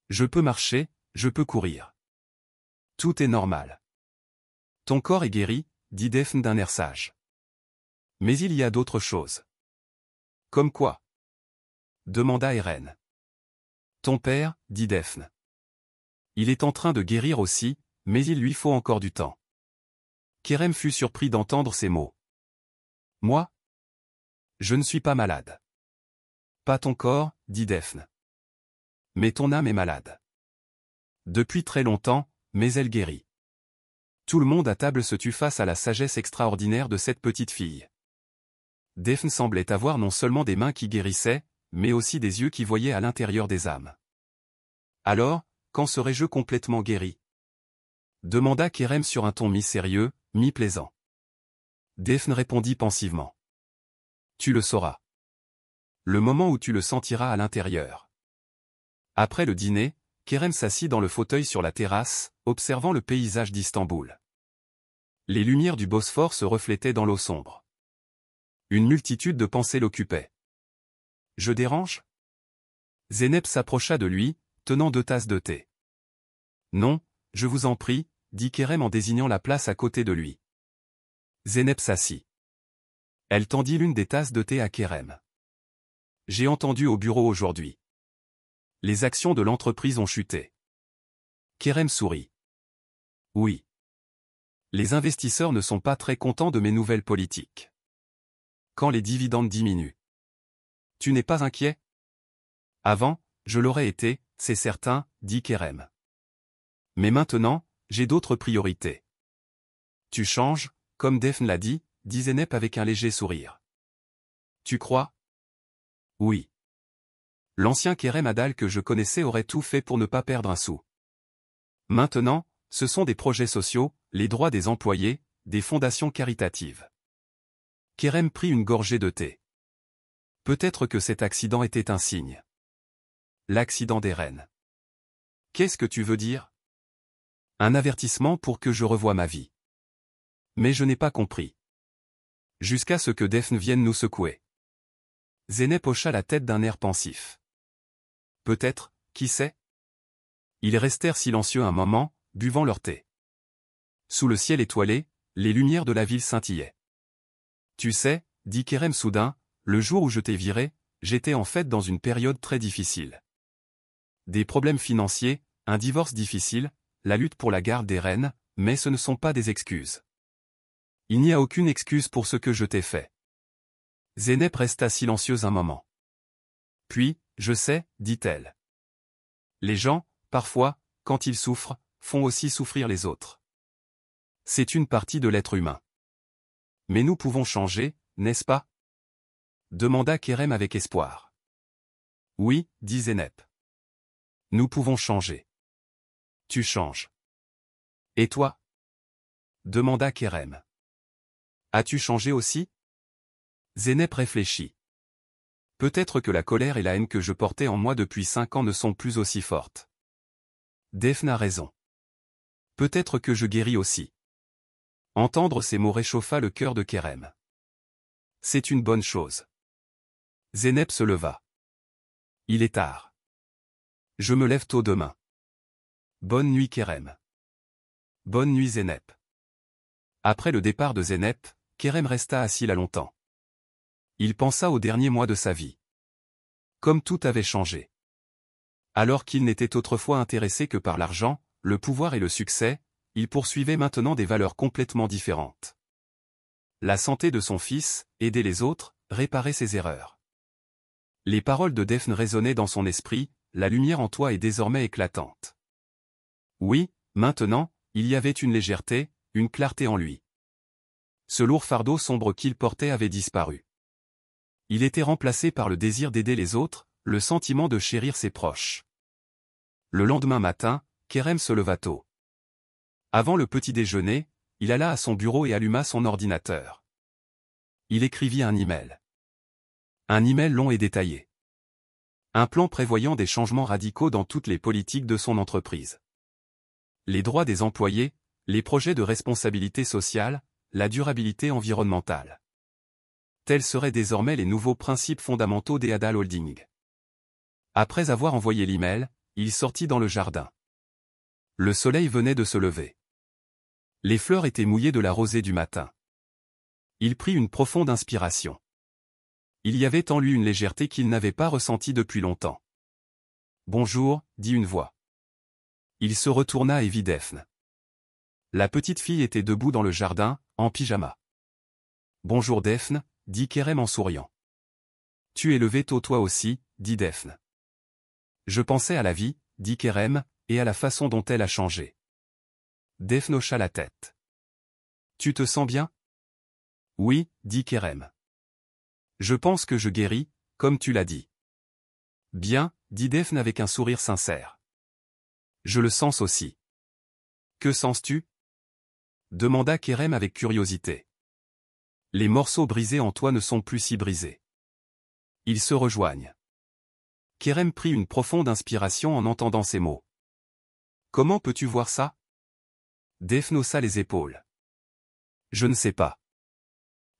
Je peux marcher, je peux courir. Tout est normal. Ton corps est guéri, dit Daphne d'un air sage. Mais il y a d'autres choses. Comme quoi? Demanda Eren. Ton père, dit Daphne. Il est en train de guérir aussi, mais il lui faut encore du temps. Kerem fut surpris d'entendre ces mots. Moi? Je ne suis pas malade. Pas ton corps, dit Daphne. Mais ton âme est malade. Depuis très longtemps, mais elle guérit. Tout le monde à table se tut face à la sagesse extraordinaire de cette petite fille. Daphne semblait avoir non seulement des mains qui guérissaient, mais aussi des yeux qui voyaient à l'intérieur des âmes. Alors, quand serai-je complètement guéri? Demanda Kerem sur un ton mi-sérieux, mi-plaisant. Daphne répondit pensivement. Tu le sauras. Le moment où tu le sentiras à l'intérieur. Après le dîner, Kerem s'assit dans le fauteuil sur la terrasse, observant le paysage d'Istanbul. Les lumières du Bosphore se reflétaient dans l'eau sombre. Une multitude de pensées l'occupait. Je dérange? Zeynep s'approcha de lui, tenant 2 tasses de thé. Non, je vous en prie, dit Kerem en désignant la place à côté de lui. Zeynep s'assit. Elle tendit l'une des tasses de thé à Kerem. J'ai entendu au bureau aujourd'hui. Les actions de l'entreprise ont chuté. Kerem sourit. Oui. Les investisseurs ne sont pas très contents de mes nouvelles politiques. Quand les dividendes diminuent. Tu n'es pas inquiet? Avant, je l'aurais été, c'est certain, dit Kerem. Mais maintenant, j'ai d'autres priorités. Tu changes, comme Daphne l'a dit Zeynep avec un léger sourire. Tu crois? Oui. L'ancien Kerem Adal que je connaissais aurait tout fait pour ne pas perdre un sou. Maintenant, ce sont des projets sociaux, les droits des employés, des fondations caritatives. Kerem prit une gorgée de thé. Peut-être que cet accident était un signe. L'accident des reines. Qu'est-ce que tu veux dire? Un avertissement pour que je revoie ma vie. Mais je n'ai pas compris. Jusqu'à ce que Daphne vienne nous secouer. Zeynep hocha la tête d'un air pensif. Peut-être, qui sait? Ils restèrent silencieux un moment, buvant leur thé. Sous le ciel étoilé, les lumières de la ville scintillaient. Tu sais, dit Kerem soudain, le jour où je t'ai viré, j'étais en fait dans une période très difficile. Des problèmes financiers, un divorce difficile, la lutte pour la garde des reines, mais ce ne sont pas des excuses. Il n'y a aucune excuse pour ce que je t'ai fait. Zeynep resta silencieuse un moment. Puis, je sais, dit-elle. Les gens, parfois, quand ils souffrent, font aussi souffrir les autres. C'est une partie de l'être humain. Mais nous pouvons changer, n'est-ce pas? Demanda Kerem avec espoir. Oui, dit Zeynep. Nous pouvons changer. Tu changes. Et toi? Demanda Kerem. As-tu changé aussi? Zeynep réfléchit. Peut-être que la colère et la haine que je portais en moi depuis 5 ans ne sont plus aussi fortes. Daphne a raison. Peut-être que je guéris aussi. Entendre ces mots réchauffa le cœur de Kerem. C'est une bonne chose. Zeynep se leva. Il est tard. Je me lève tôt demain. Bonne nuit Kerem. Bonne nuit Zeynep. Après le départ de Zeynep, Kerem resta assis là longtemps. Il pensa aux derniers mois de sa vie. Comme tout avait changé. Alors qu'il n'était autrefois intéressé que par l'argent, le pouvoir et le succès, il poursuivait maintenant des valeurs complètement différentes. La santé de son fils, aider les autres, réparer ses erreurs. Les paroles de Daphne résonnaient dans son esprit, la lumière en toi est désormais éclatante. Oui, maintenant, il y avait une légèreté, une clarté en lui. Ce lourd fardeau sombre qu'il portait avait disparu. Il était remplacé par le désir d'aider les autres, le sentiment de chérir ses proches. Le lendemain matin, Kerem se leva tôt. Avant le petit déjeuner, il alla à son bureau et alluma son ordinateur. Il écrivit un email. Un email long et détaillé. Un plan prévoyant des changements radicaux dans toutes les politiques de son entreprise. Les droits des employés, les projets de responsabilité sociale, la durabilité environnementale. Tels seraient désormais les nouveaux principes fondamentaux des Adal Holding. Après avoir envoyé l'email, il sortit dans le jardin. Le soleil venait de se lever. Les fleurs étaient mouillées de la rosée du matin. Il prit une profonde inspiration. Il y avait en lui une légèreté qu'il n'avait pas ressentie depuis longtemps. Bonjour, dit une voix. Il se retourna et vit Daphne. La petite fille était debout dans le jardin, en pyjama. Bonjour Daphne, dit Kerem en souriant. Tu es levée tôt toi aussi, dit Daphne. Je pensais à la vie, dit Kerem, et à la façon dont elle a changé. Daphne hocha la tête. Tu te sens bien? Oui, dit Kerem. Je pense que je guéris, comme tu l'as dit. Bien, dit Daphne avec un sourire sincère. Je le sens aussi. Que sens-tu? Demanda Kerem avec curiosité. Les morceaux brisés en toi ne sont plus si brisés. Ils se rejoignent. Kerem prit une profonde inspiration en entendant ces mots. Comment peux-tu voir ça? Daphne haussa les épaules. Je ne sais pas.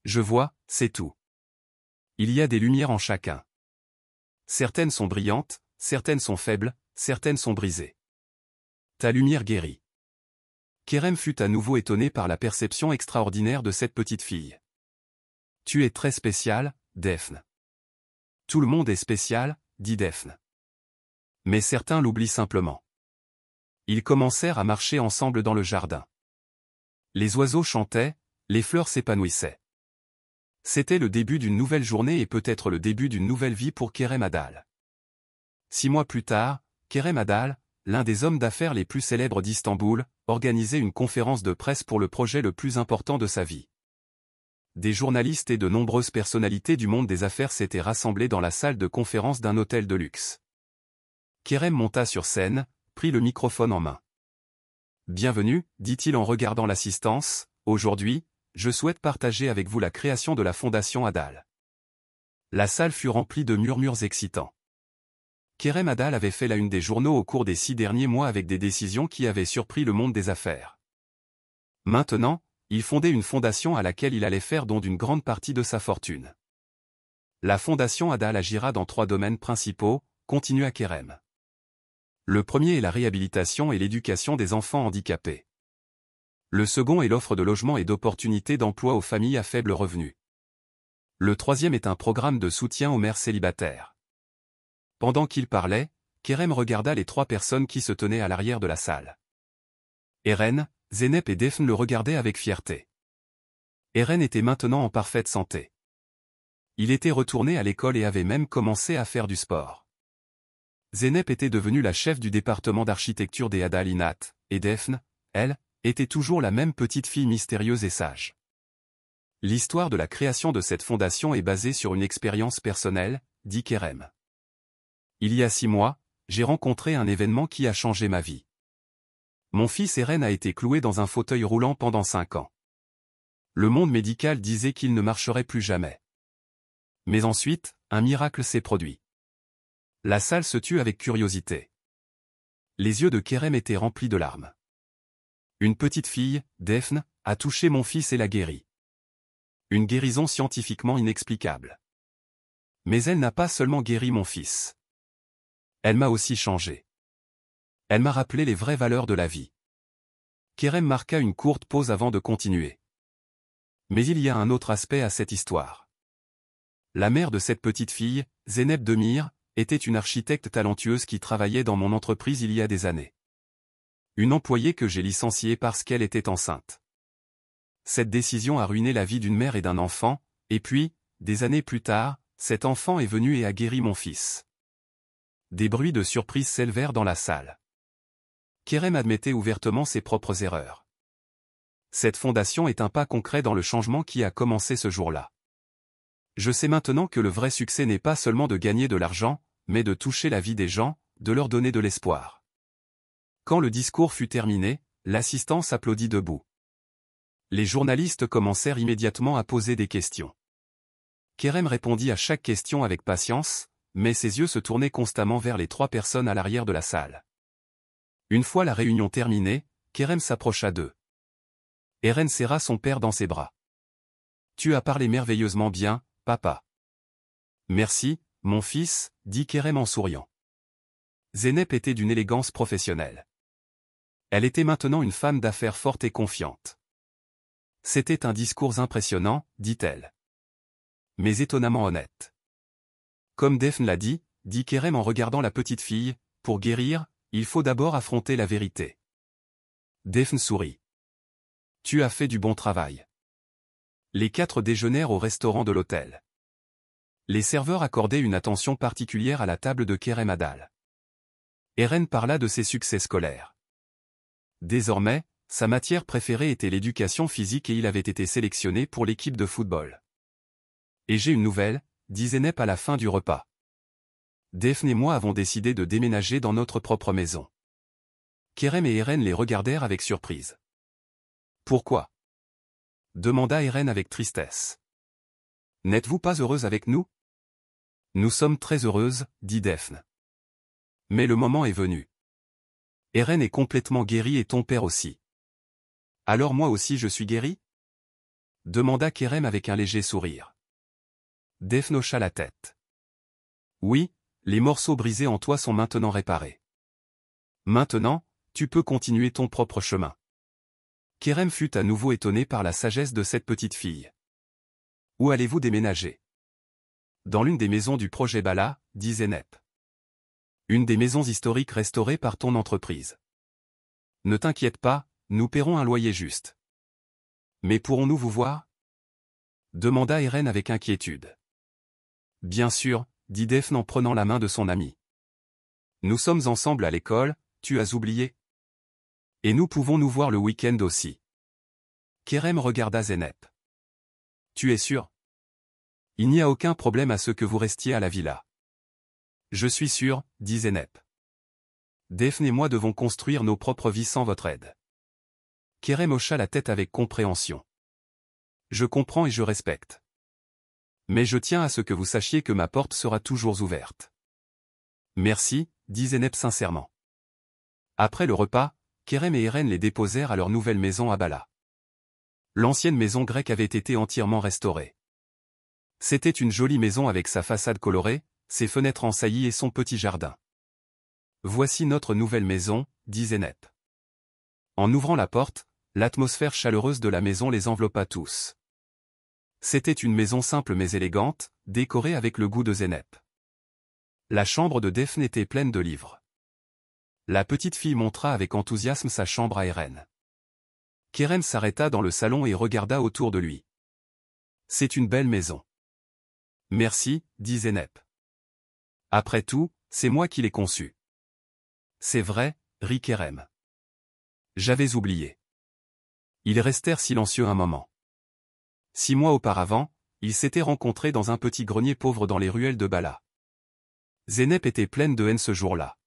Je vois, c'est tout. Il y a des lumières en chacun. Certaines sont brillantes, certaines sont faibles, certaines sont brisées. Ta lumière guérit. Kerem fut à nouveau étonné par la perception extraordinaire de cette petite fille. Tu es très spéciale, Daphne. Tout le monde est spécial, dit Daphne. Mais certains l'oublient simplement. Ils commencèrent à marcher ensemble dans le jardin. Les oiseaux chantaient, les fleurs s'épanouissaient. C'était le début d'une nouvelle journée et peut-être le début d'une nouvelle vie pour Kerem Adal. 6 mois plus tard, Kerem Adal, l'un des hommes d'affaires les plus célèbres d'Istanbul, organisait une conférence de presse pour le projet le plus important de sa vie. Des journalistes et de nombreuses personnalités du monde des affaires s'étaient rassemblés dans la salle de conférence d'un hôtel de luxe. Kerem monta sur scène, prit le microphone en main. « Bienvenue, dit-il en regardant l'assistance, aujourd'hui, je souhaite partager avec vous la création de la Fondation Adal. » La salle fut remplie de murmures excitants. Kerem Adal avait fait la une des journaux au cours des 6 derniers mois avec des décisions qui avaient surpris le monde des affaires. Maintenant, il fondait une fondation à laquelle il allait faire don d'une grande partie de sa fortune. La Fondation Adal agira dans 3 domaines principaux, continua Kerem. Le premier est la réhabilitation et l'éducation des enfants handicapés. Le second est l'offre de logements et d'opportunités d'emploi aux familles à faible revenu. Le troisième est un programme de soutien aux mères célibataires. Pendant qu'il parlait, Kerem regarda les 3 personnes qui se tenaient à l'arrière de la salle. Eren, Zeynep et Defne le regardaient avec fierté. Eren était maintenant en parfaite santé. Il était retourné à l'école et avait même commencé à faire du sport. Zeynep était devenue la chef du département d'architecture des Adal Inat, et Defne, elle, était toujours la même petite fille mystérieuse et sage. L'histoire de la création de cette fondation est basée sur une expérience personnelle, dit Kerem. Il y a 6 mois, j'ai rencontré un événement qui a changé ma vie. Mon fils Eren a été cloué dans un fauteuil roulant pendant 5 ans. Le monde médical disait qu'il ne marcherait plus jamais. Mais ensuite, un miracle s'est produit. La salle se tut avec curiosité. Les yeux de Kerem étaient remplis de larmes. Une petite fille, Defne, a touché mon fils et l'a guéri. Une guérison scientifiquement inexplicable. Mais elle n'a pas seulement guéri mon fils. Elle m'a aussi changé. Elle m'a rappelé les vraies valeurs de la vie. Kerem marqua une courte pause avant de continuer. Mais il y a un autre aspect à cette histoire. La mère de cette petite fille, Zeynep Demir, était une architecte talentueuse qui travaillait dans mon entreprise il y a des années. Une employée que j'ai licenciée parce qu'elle était enceinte. Cette décision a ruiné la vie d'une mère et d'un enfant, et puis, des années plus tard, cet enfant est venu et a guéri mon fils. Des bruits de surprise s'élevèrent dans la salle. Kerem admettait ouvertement ses propres erreurs. Cette fondation est un pas concret dans le changement qui a commencé ce jour-là. Je sais maintenant que le vrai succès n'est pas seulement de gagner de l'argent, mais de toucher la vie des gens, de leur donner de l'espoir. Quand le discours fut terminé, l'assistance applaudit debout. Les journalistes commencèrent immédiatement à poser des questions. Kerem répondit à chaque question avec patience, mais ses yeux se tournaient constamment vers les 3 personnes à l'arrière de la salle. Une fois la réunion terminée, Kerem s'approcha d'eux. Eren serra son père dans ses bras. « Tu as parlé merveilleusement bien, papa. »« Merci, mon fils, » dit Kerem en souriant. Zeynep était d'une élégance professionnelle. Elle était maintenant une femme d'affaires forte et confiante. C'était un discours impressionnant, dit-elle. Mais étonnamment honnête. Comme Defne l'a dit Kerem en regardant la petite fille, pour guérir, il faut d'abord affronter la vérité. Defne sourit. Tu as fait du bon travail. Les 4 déjeunèrent au restaurant de l'hôtel. Les serveurs accordaient une attention particulière à la table de Kerem Adal. Eren parla de ses succès scolaires. Désormais, sa matière préférée était l'éducation physique et il avait été sélectionné pour l'équipe de football. Et j'ai une nouvelle, dit Zeynep à la fin du repas. Defne et moi avons décidé de déménager dans notre propre maison. Kerem et Eren les regardèrent avec surprise. Pourquoi ? Demanda Eren avec tristesse. N'êtes-vous pas heureuse avec nous ? Nous sommes très heureuses, dit Defne. Mais le moment est venu. Eren est complètement guéri et ton père aussi. Alors moi aussi je suis guéri ? Demanda Kerem avec un léger sourire. Defne hocha la tête. Oui, les morceaux brisés en toi sont maintenant réparés. Maintenant, tu peux continuer ton propre chemin. Kerem fut à nouveau étonné par la sagesse de cette petite fille. Où allez-vous déménager ? Dans l'une des maisons du projet Bala, dit Zeynep. Une des maisons historiques restaurées par ton entreprise. Ne t'inquiète pas, nous paierons un loyer juste. Mais pourrons-nous vous voir ? demanda Eren avec inquiétude. Bien sûr, dit Daphne en prenant la main de son ami. Nous sommes ensemble à l'école, tu as oublié? Et nous pouvons nous voir le week-end aussi. Kerem regarda Zeynep. Tu es sûr? Il n'y a aucun problème à ce que vous restiez à la villa. Je suis sûr, dit Zeynep. Daphne et moi devons construire nos propres vies sans votre aide. Kerem hocha la tête avec compréhension. Je comprends et je respecte. Mais je tiens à ce que vous sachiez que ma porte sera toujours ouverte. Merci, dit Zeynep sincèrement. Après le repas, Kerem et Eren les déposèrent à leur nouvelle maison à Bala. L'ancienne maison grecque avait été entièrement restaurée. C'était une jolie maison avec sa façade colorée, ses fenêtres en saillie et son petit jardin. Voici notre nouvelle maison, dit Zeynep. En ouvrant la porte, l'atmosphère chaleureuse de la maison les enveloppa tous. C'était une maison simple mais élégante, décorée avec le goût de Zeynep. La chambre de Daphne était pleine de livres. La petite fille montra avec enthousiasme sa chambre à Eren. Kerem s'arrêta dans le salon et regarda autour de lui. C'est une belle maison. Merci, dit Zeynep. Après tout, c'est moi qui l'ai conçue. C'est vrai, rit Kerem. J'avais oublié. Ils restèrent silencieux un moment. 6 mois auparavant, ils s'étaient rencontrés dans un petit grenier pauvre dans les ruelles de Bala. Zeynep était pleine de haine ce jour-là.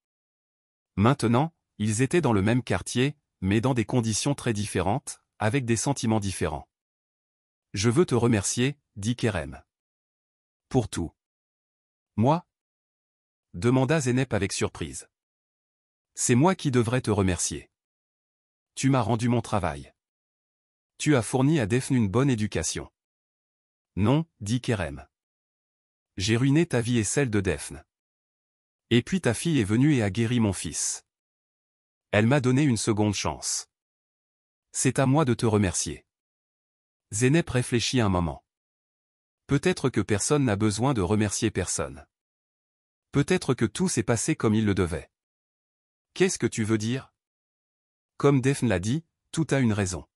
Maintenant, ils étaient dans le même quartier, mais dans des conditions très différentes, avec des sentiments différents. Je veux te remercier, dit Kerem. Pour tout. Moi? Demanda Zeynep avec surprise. C'est moi qui devrais te remercier. Tu m'as rendu mon travail. Tu as fourni à Daphne une bonne éducation. Non, dit Kerem. J'ai ruiné ta vie et celle de Daphne. Et puis ta fille est venue et a guéri mon fils. Elle m'a donné une seconde chance. C'est à moi de te remercier. Zeynep réfléchit un moment. Peut-être que personne n'a besoin de remercier personne. Peut-être que tout s'est passé comme il le devait. Qu'est-ce que tu veux dire? Comme Daphne l'a dit, tout a une raison.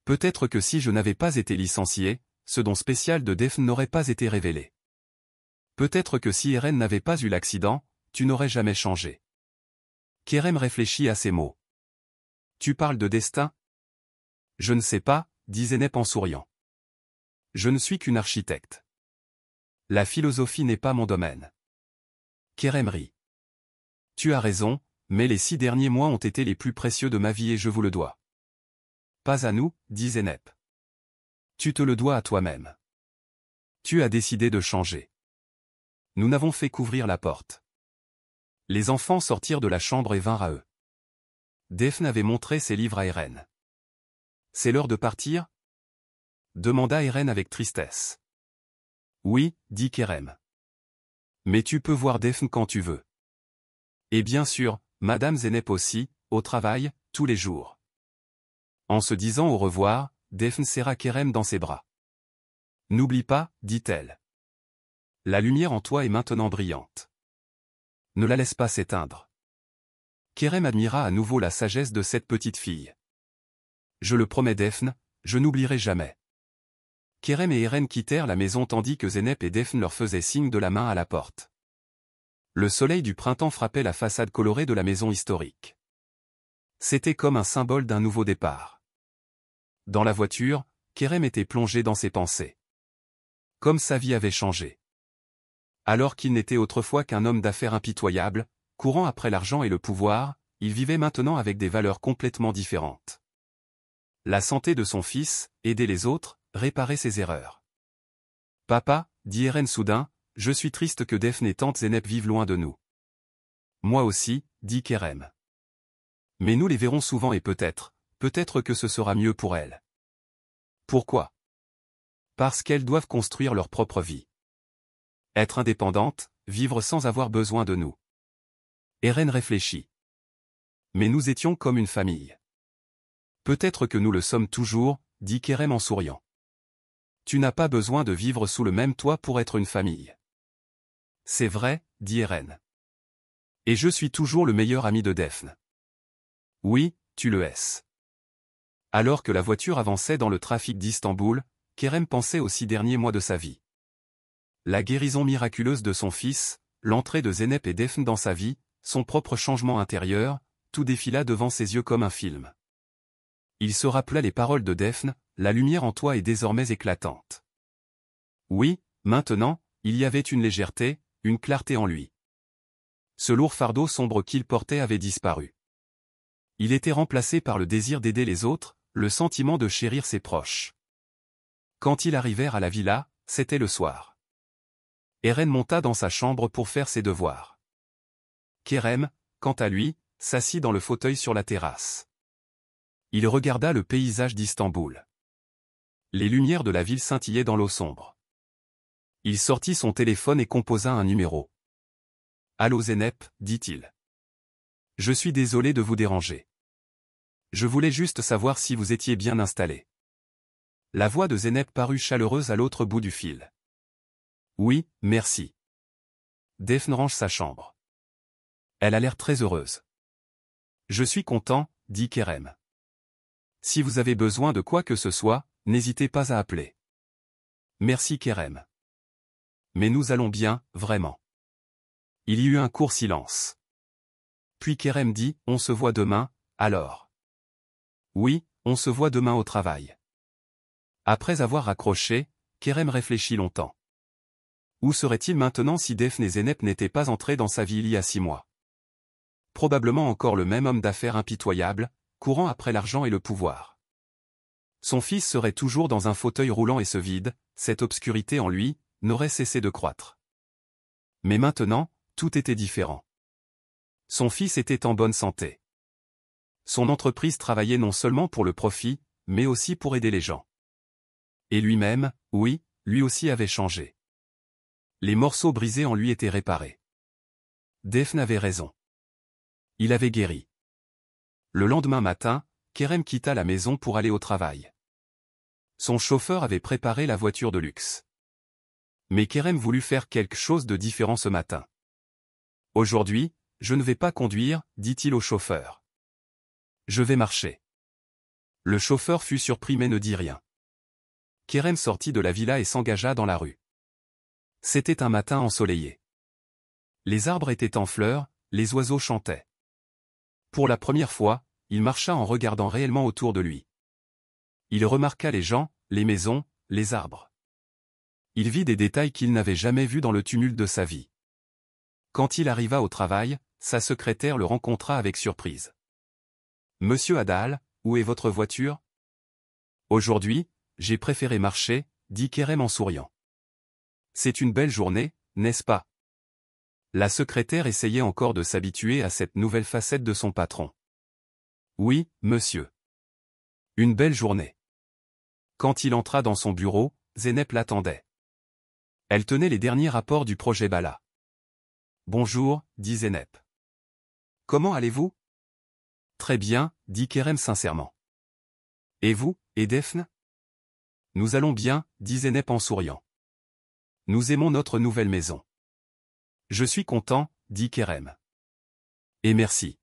Peut-être que si je n'avais pas été licencié, ce don spécial de Daphne n'aurait pas été révélé. Peut-être que si Eren n'avait pas eu l'accident, tu n'aurais jamais changé. Kerem réfléchit à ces mots. Tu parles de destin? Je ne sais pas, dit Zeynep en souriant. Je ne suis qu'une architecte. La philosophie n'est pas mon domaine. Kerem rit. Tu as raison, mais les 6 derniers mois ont été les plus précieux de ma vie et je vous le dois. Pas à nous, dit Zeynep. Tu te le dois à toi-même. Tu as décidé de changer. Nous n'avons fait qu'ouvrir la porte. Les enfants sortirent de la chambre et vinrent à eux. Daphne avait montré ses livres à Eren. C'est l'heure de partir? Demanda Eren avec tristesse. Oui, dit Kerem. Mais tu peux voir Daphne quand tu veux. Et bien sûr, Madame Zeynep aussi, au travail, tous les jours. En se disant au revoir, Daphne serra Kerem dans ses bras. N'oublie pas, dit-elle. La lumière en toi est maintenant brillante. Ne la laisse pas s'éteindre. Kerem admira à nouveau la sagesse de cette petite fille. Je le promets Daphne, je n'oublierai jamais. Kerem et Eren quittèrent la maison tandis que Zeynep et Daphne leur faisaient signe de la main à la porte. Le soleil du printemps frappait la façade colorée de la maison historique. C'était comme un symbole d'un nouveau départ. Dans la voiture, Kerem était plongé dans ses pensées. Comme sa vie avait changé. Alors qu'il n'était autrefois qu'un homme d'affaires impitoyable, courant après l'argent et le pouvoir, il vivait maintenant avec des valeurs complètement différentes. La santé de son fils, aider les autres, réparer ses erreurs. Papa, dit Eren soudain, je suis triste que Daphne et tante Zeynep vivent loin de nous. Moi aussi, dit Kerem. Mais nous les verrons souvent et peut-être que ce sera mieux pour elles. Pourquoi? Parce qu'elles doivent construire leur propre vie. Être indépendantes, vivre sans avoir besoin de nous. Eren réfléchit. Mais nous étions comme une famille. Peut-être que nous le sommes toujours, dit Kerem en souriant. Tu n'as pas besoin de vivre sous le même toit pour être une famille. C'est vrai, dit Eren. Et je suis toujours le meilleur ami de Daphne. Oui, tu le es. Alors que la voiture avançait dans le trafic d'Istanbul, Kerem pensait aux 6 derniers mois de sa vie. La guérison miraculeuse de son fils, l'entrée de Zeynep et Defne dans sa vie, son propre changement intérieur, tout défila devant ses yeux comme un film. Il se rappela les paroles de Defne, la lumière en toi est désormais éclatante. Oui, maintenant, il y avait une légèreté, une clarté en lui. Ce lourd fardeau sombre qu'il portait avait disparu. Il était remplacé par le désir d'aider les autres, le sentiment de chérir ses proches. Quand ils arrivèrent à la villa, c'était le soir. Eren monta dans sa chambre pour faire ses devoirs. Kerem, quant à lui, s'assit dans le fauteuil sur la terrasse. Il regarda le paysage d'Istanbul. Les lumières de la ville scintillaient dans l'eau sombre. Il sortit son téléphone et composa un numéro. « Allô Zeynep, dit-il. Je suis désolé de vous déranger. Je voulais juste savoir si vous étiez bien installé. » La voix de Zeynep parut chaleureuse à l'autre bout du fil. « Oui, merci. » Defne range sa chambre. Elle a l'air très heureuse. « Je suis content, dit Kerem. Si vous avez besoin de quoi que ce soit, n'hésitez pas à appeler. » Merci Kerem. Mais nous allons bien, vraiment. Il y eut un court silence. Puis Kerem dit, on se voit demain, alors. Oui, on se voit demain au travail. Après avoir raccroché, Kerem réfléchit longtemps. Où serait-il maintenant si Defne et Zeynep n'étaient pas entrés dans sa vie il y a 6 mois? Probablement encore le même homme d'affaires impitoyable, courant après l'argent et le pouvoir. Son fils serait toujours dans un fauteuil roulant et ce vide, cette obscurité en lui, n'aurait cessé de croître. Mais maintenant, tout était différent. Son fils était en bonne santé. Son entreprise travaillait non seulement pour le profit, mais aussi pour aider les gens. Et lui-même, oui, lui aussi avait changé. Les morceaux brisés en lui étaient réparés. Defne avait raison. Il avait guéri. Le lendemain matin, Kerem quitta la maison pour aller au travail. Son chauffeur avait préparé la voiture de luxe. Mais Kerem voulut faire quelque chose de différent ce matin. « Aujourd'hui, je ne vais pas conduire, dit-il au chauffeur. Je vais marcher. » Le chauffeur fut surpris mais ne dit rien. Kerem sortit de la villa et s'engagea dans la rue. C'était un matin ensoleillé. Les arbres étaient en fleurs, les oiseaux chantaient. Pour la première fois, il marcha en regardant réellement autour de lui. Il remarqua les gens, les maisons, les arbres. Il vit des détails qu'il n'avait jamais vus dans le tumulte de sa vie. Quand il arriva au travail, sa secrétaire le rencontra avec surprise. « Monsieur Adal, où est votre voiture ? » « Aujourd'hui, j'ai préféré marcher, dit Kerem en souriant. C'est une belle journée, n'est-ce pas ? La secrétaire essayait encore de s'habituer à cette nouvelle facette de son patron. Oui, monsieur. Une belle journée. Quand il entra dans son bureau, Zeynep l'attendait. Elle tenait les derniers rapports du projet Bala. Bonjour, dit Zeynep. Comment allez-vous ? Très bien, dit Kerem sincèrement. Et vous, et Defne ? Nous allons bien, dit Zeynep en souriant. Nous aimons notre nouvelle maison. Je suis content, dit Kerem. Et merci.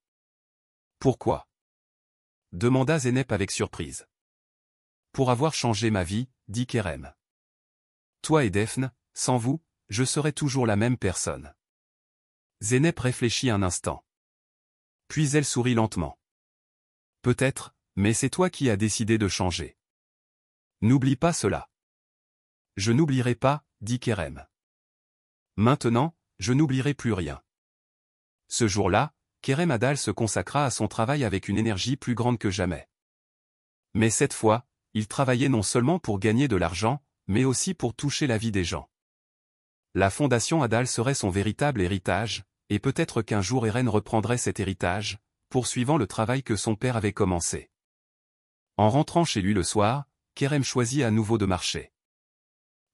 Pourquoi ? Demanda Zeynep avec surprise. Pour avoir changé ma vie, dit Kerem. Toi et Defne, sans vous, je serais toujours la même personne. Zeynep réfléchit un instant. Puis elle sourit lentement. Peut-être, mais c'est toi qui as décidé de changer. N'oublie pas cela. Je n'oublierai pas, dit Kerem. Maintenant, je n'oublierai plus rien. Ce jour-là, Kerem Adal se consacra à son travail avec une énergie plus grande que jamais. Mais cette fois, il travaillait non seulement pour gagner de l'argent, mais aussi pour toucher la vie des gens. La fondation Adal serait son véritable héritage, et peut-être qu'un jour Eren reprendrait cet héritage, poursuivant le travail que son père avait commencé. En rentrant chez lui le soir, Kerem choisit à nouveau de marcher.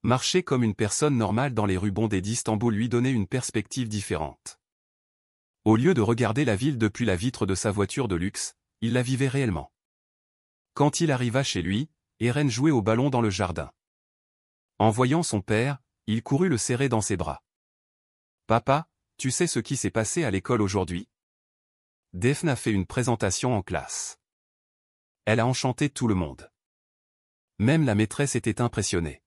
Marcher comme une personne normale dans les rues bondées d'Istanbul lui donnait une perspective différente. Au lieu de regarder la ville depuis la vitre de sa voiture de luxe, il la vivait réellement. Quand il arriva chez lui, Eren jouait au ballon dans le jardin. En voyant son père, il courut le serrer dans ses bras. « Papa, tu sais ce qui s'est passé à l'école aujourd'hui ? Defne a fait une présentation en classe. Elle a enchanté tout le monde. Même la maîtresse était impressionnée.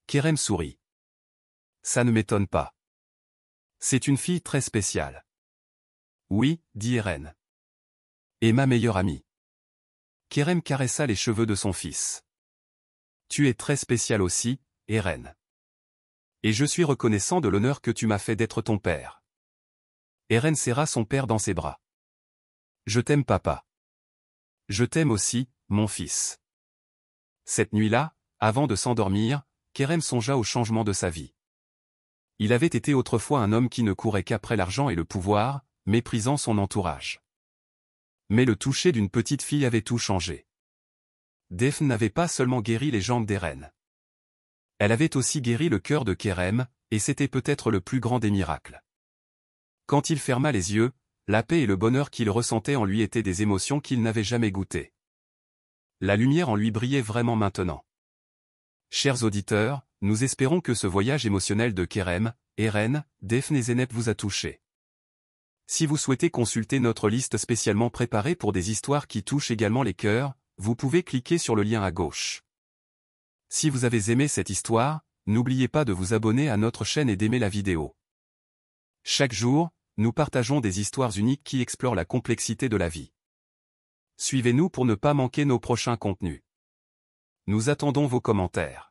Kerem sourit. Ça ne m'étonne pas. C'est une fille très spéciale. Oui, dit Eren. Et ma meilleure amie. Kerem caressa les cheveux de son fils. Tu es très spécial aussi, Eren. Et je suis reconnaissant de l'honneur que tu m'as fait d'être ton père. Eren serra son père dans ses bras. Je t'aime papa. Je t'aime aussi, mon fils. Cette nuit-là, avant de s'endormir, Kerem songea au changement de sa vie. Il avait été autrefois un homme qui ne courait qu'après l'argent et le pouvoir, méprisant son entourage. Mais le toucher d'une petite fille avait tout changé. Daphne n'avait pas seulement guéri les jambes d'Eren. Elle avait aussi guéri le cœur de Kerem, et c'était peut-être le plus grand des miracles. Quand il ferma les yeux, la paix et le bonheur qu'il ressentait en lui étaient des émotions qu'il n'avait jamais goûtées. La lumière en lui brillait vraiment maintenant. Chers auditeurs, nous espérons que ce voyage émotionnel de Kerem, Eren, Daphne et Zeynep vous a touché. Si vous souhaitez consulter notre liste spécialement préparée pour des histoires qui touchent également les cœurs, vous pouvez cliquer sur le lien à gauche. Si vous avez aimé cette histoire, n'oubliez pas de vous abonner à notre chaîne et d'aimer la vidéo. Chaque jour, nous partageons des histoires uniques qui explorent la complexité de la vie. Suivez-nous pour ne pas manquer nos prochains contenus. Nous attendons vos commentaires.